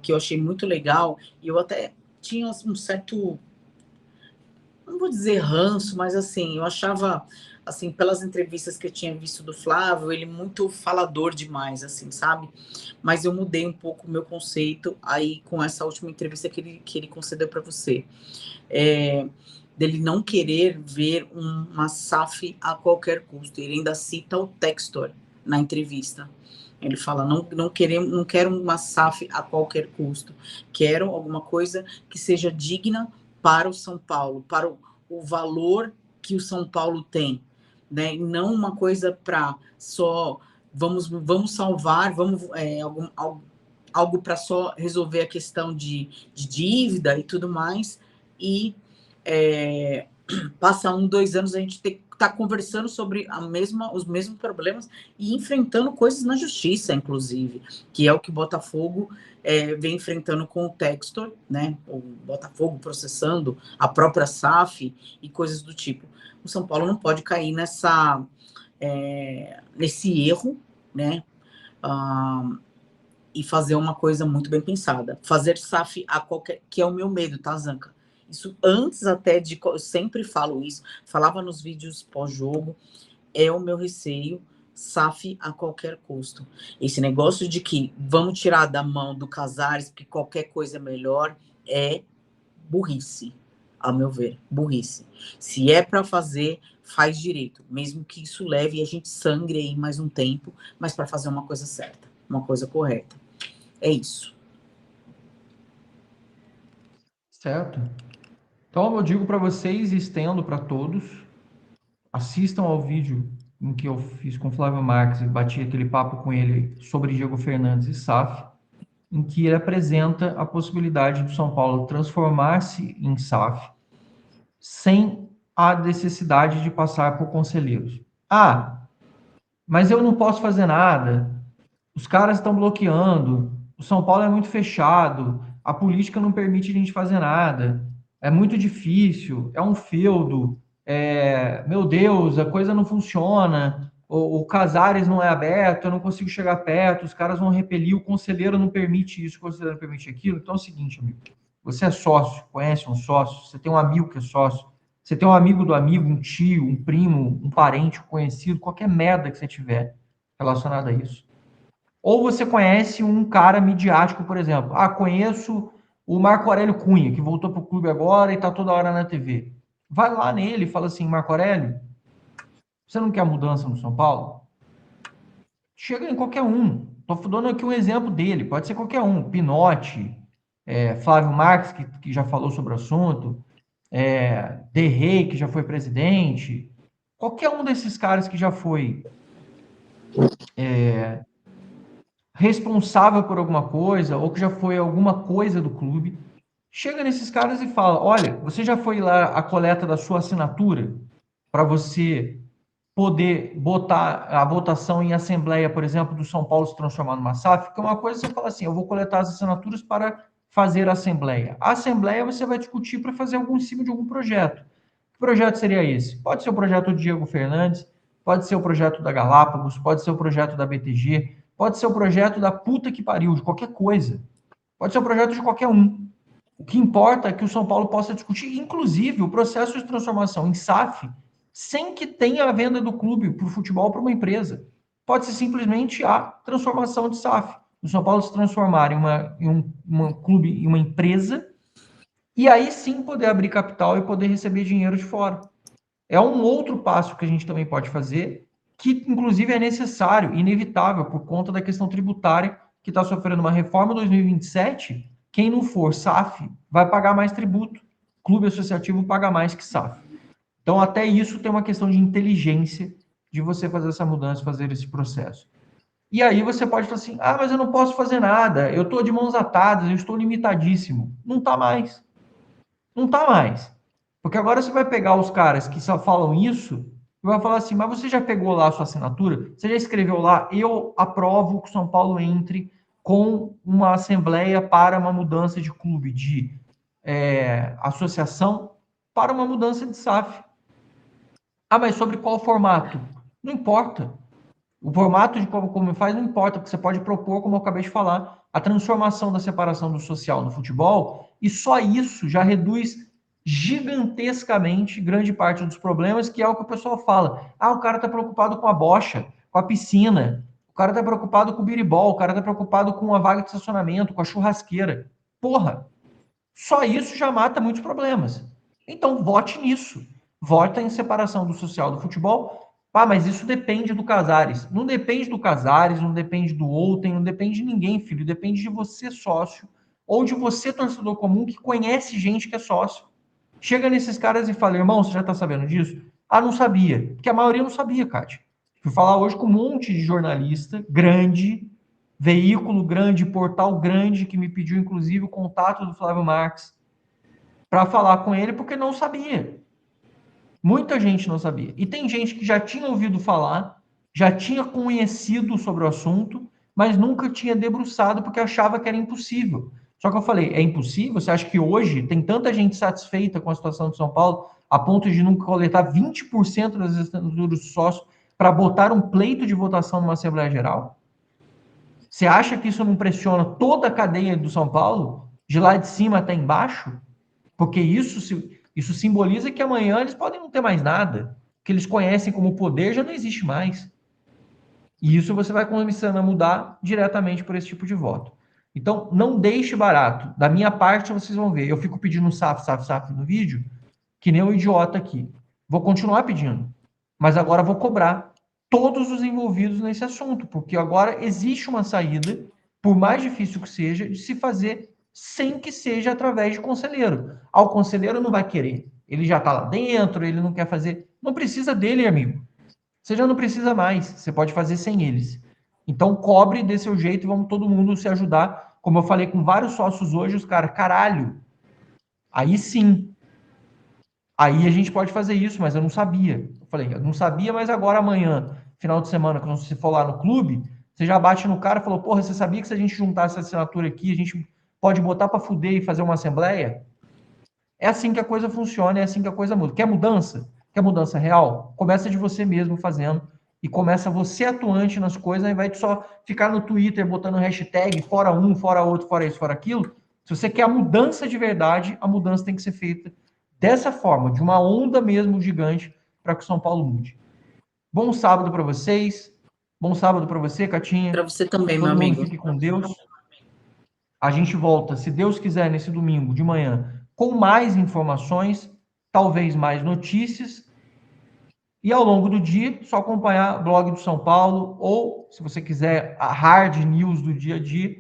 que eu achei muito legal, e eu até tinha um certo, não vou dizer ranço, mas assim, eu achava, assim, pelas entrevistas que eu tinha visto do Flávio, ele muito falador demais, assim, sabe? Mas eu mudei um pouco o meu conceito aí com essa última entrevista que ele concedeu para você. Dele não querer ver uma SAF a qualquer custo. Ele ainda cita o Textor na entrevista. Ele fala, não quero uma SAF a qualquer custo. Quero alguma coisa que seja digna para o São Paulo, para o valor que o São Paulo tem, né? E não uma coisa para só vamos salvar, algo para só resolver a questão de dívida e tudo mais, e passa 2 anos a gente tá conversando sobre os mesmos problemas e enfrentando coisas na justiça, inclusive, que é o que o Botafogo vem enfrentando com o Textor, né? O Botafogo processando a própria SAF e coisas do tipo. O São Paulo não pode cair nesse erro, né? E fazer uma coisa muito bem pensada. Fazer SAF a qualquer... Que é o meu medo, tá, Zanca? Isso antes até de... Eu sempre falo isso, falava nos vídeos pós-jogo, é o meu receio, SAF a qualquer custo. Esse negócio de que vamos tirar da mão do Casares, porque qualquer coisa é melhor, é burrice, ao meu ver, burrice. Se é para fazer, faz direito, mesmo que isso leve e a gente sangre aí mais um tempo, mas para fazer uma coisa certa, uma coisa correta. É isso. Certo? Então, eu digo para vocês e estendo para todos, assistam ao vídeo em que eu fiz com o Flávio Marques e bati aquele papo com ele sobre Diego Fernandes e SAF, em que ele apresenta a possibilidade do São Paulo transformar-se em SAF sem a necessidade de passar por conselheiros. Ah, mas eu não posso fazer nada, os caras estão bloqueando, o São Paulo é muito fechado, a política não permite a gente fazer nada, é muito difícil, é um feudo, meu Deus, a coisa não funciona, o Casares não é aberto, eu não consigo chegar perto, os caras vão repelir, o conselheiro não permite isso, o conselheiro não permite aquilo. Então é o seguinte, amigo, você é sócio, conhece um sócio, você tem um amigo que é sócio, você tem um amigo do amigo, um tio, um primo, um parente, um conhecido, qualquer merda que você tiver relacionada a isso. Ou você conhece um cara midiático, por exemplo. Ah, conheço o Marco Aurélio Cunha, que voltou para o clube agora e está toda hora na TV. Vai lá nele e fala assim, Marco Aurélio, você não quer mudança no São Paulo? Chega em qualquer um. Estou dando aqui um exemplo dele, pode ser qualquer um. Pinotti, Flávio Marques, que já falou sobre o assunto, De Rey, que já foi presidente. Qualquer um desses caras que já foi responsável por alguma coisa, ou que já foi alguma coisa do clube, chega nesses caras e fala: olha, você já foi lá a coleta da sua assinatura para você poder botar a votação em assembleia, por exemplo, do São Paulo se transformar numa SAF? Porque uma coisa você fala assim: eu vou coletar as assinaturas para fazer a assembleia. A assembleia você vai discutir para fazer algum em cima de algum projeto. Que projeto seria esse? Pode ser o projeto do Diego Fernandes, pode ser o projeto da Galápagos, pode ser o projeto da BTG, pode ser o projeto da puta que pariu, de qualquer coisa. Pode ser o projeto de qualquer um. O que importa é que o São Paulo possa discutir, inclusive, o processo de transformação em SAF, sem que tenha a venda do clube para o futebol para uma empresa. Pode ser simplesmente a transformação de SAF. O São Paulo se transformar em um clube, em uma empresa, e aí sim poder abrir capital e poder receber dinheiro de fora. É um outro passo que a gente também pode fazer, que inclusive é necessário, inevitável, por conta da questão tributária, que está sofrendo uma reforma em 2027. Quem não for SAF vai pagar mais tributo. Clube associativo paga mais que SAF. Então, até isso tem uma questão de inteligência de você fazer essa mudança, fazer esse processo. E aí você pode falar assim: ah, mas eu não posso fazer nada, eu estou de mãos atadas, eu estou limitadíssimo. Não está mais. Não está mais. Porque agora você vai pegar os caras que só falam isso e vai falar assim: mas você já pegou lá a sua assinatura? Você já escreveu lá? Eu aprovo que o São Paulo entre com uma assembleia para uma mudança de clube, de associação, para uma mudança de SAF. Ah, mas sobre qual formato? Não importa. O formato de como faz não importa, porque você pode propor, como eu acabei de falar, a transformação da separação do social no futebol, e só isso já reduz gigantescamente grande parte dos problemas, que é o que o pessoal fala. Ah, o cara está preocupado com a bocha, com a piscina, o cara está preocupado com o biribol, o cara está preocupado com a vaga de estacionamento, com a churrasqueira. Porra, só isso já mata muitos problemas. Então, vote nisso. Vota em separação do social do futebol. Ah, mas isso depende do Casares. Não depende do Casares, não depende do Outem, não depende de ninguém, filho. Depende de você, sócio, ou de você, torcedor comum, que conhece gente que é sócio. Chega nesses caras e fala: irmão, você já tá sabendo disso? Ah, não sabia. Porque a maioria não sabia, Kátia. Fui falar hoje com um monte de jornalista grande, veículo grande, portal grande, que me pediu, inclusive, o contato do Flávio Marques para falar com ele, porque não sabia. Muita gente não sabia. E tem gente que já tinha ouvido falar, já tinha conhecido sobre o assunto, mas nunca tinha debruçado porque achava que era impossível. Só que eu falei: é impossível? Você acha que hoje tem tanta gente satisfeita com a situação de São Paulo, a ponto de não coletar 20% das assinaturas do sócio para botar um pleito de votação numa Assembleia Geral? Você acha que isso não pressiona toda a cadeia do São Paulo, de lá de cima até embaixo? Porque isso simboliza que amanhã eles podem não ter mais nada. O que eles conhecem como poder já não existe mais. E isso você vai começando a mudar diretamente por esse tipo de voto. Então, não deixe barato. Da minha parte, vocês vão ver. Eu fico pedindo SAF, SAF, SAF no vídeo, que nem um idiota aqui. Vou continuar pedindo. Mas agora vou cobrar todos os envolvidos nesse assunto, porque agora existe uma saída, por mais difícil que seja, de se fazer sem que seja através de conselheiro. Ah, o conselheiro não vai querer. Ele já está lá dentro, ele não quer fazer. Não precisa dele, amigo. você já não precisa mais, você pode fazer sem eles. Então, cobre desse seu jeito e vamos todo mundo se ajudar. Como eu falei com vários sócios hoje, os caras, caralho, aí sim, aí a gente pode fazer isso, mas eu não sabia. Eu falei, eu não sabia, mas agora amanhã, final de semana, quando você for lá no clube, você já bate no cara e falou, porra, você sabia que se a gente juntar essa assinatura aqui, a gente pode botar para fuder e fazer uma assembleia? É assim que a coisa funciona, é assim que a coisa muda. Quer mudança? Quer mudança real? Começa de você mesmo fazendo e começa você atuante nas coisas, ao invés de só ficar no Twitter botando hashtag fora um, fora outro, fora isso, fora aquilo. Se você quer a mudança de verdade, a mudança tem que ser feita dessa forma, de uma onda mesmo gigante, para que o São Paulo mude. Bom sábado para vocês. Bom sábado para você, Para Catinha. você também, meu Todo mundo amigo. fique com Deus. A gente volta, se Deus quiser, nesse domingo de manhã, com mais informações, talvez mais notícias. E ao longo do dia, só acompanhar o blog do São Paulo, ou, se você quiser, a hard news do dia a dia,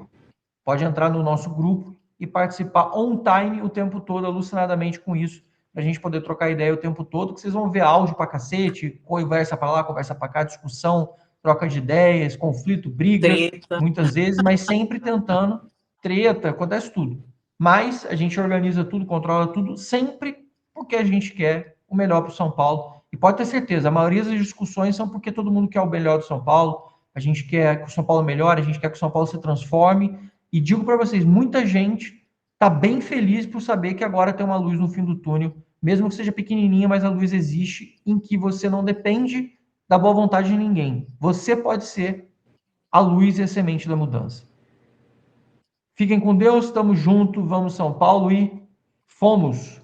pode entrar no nosso grupo e participar on time o tempo todo, alucinadamente com isso, para a gente poder trocar ideia o tempo todo, que vocês vão ver áudio pra cacete, conversa para lá, conversa para cá, discussão, troca de ideias, conflito, briga, Treta. muitas vezes, mas sempre tentando, treta, acontece tudo. Mas a gente organiza tudo, controla tudo, sempre porque a gente quer o melhor para o São Paulo. E pode ter certeza, a maioria das discussões são porque todo mundo quer o melhor do São Paulo, a gente quer que o São Paulo melhore, a gente quer que o São Paulo se transforme, e digo para vocês, muita gente está bem feliz por saber que agora tem uma luz no fim do túnel, mesmo que seja pequenininha, mas a luz existe, em que você não depende da boa vontade de ninguém. Você pode ser a luz e a semente da mudança. Fiquem com Deus, estamos juntos, vamos São Paulo e fomos!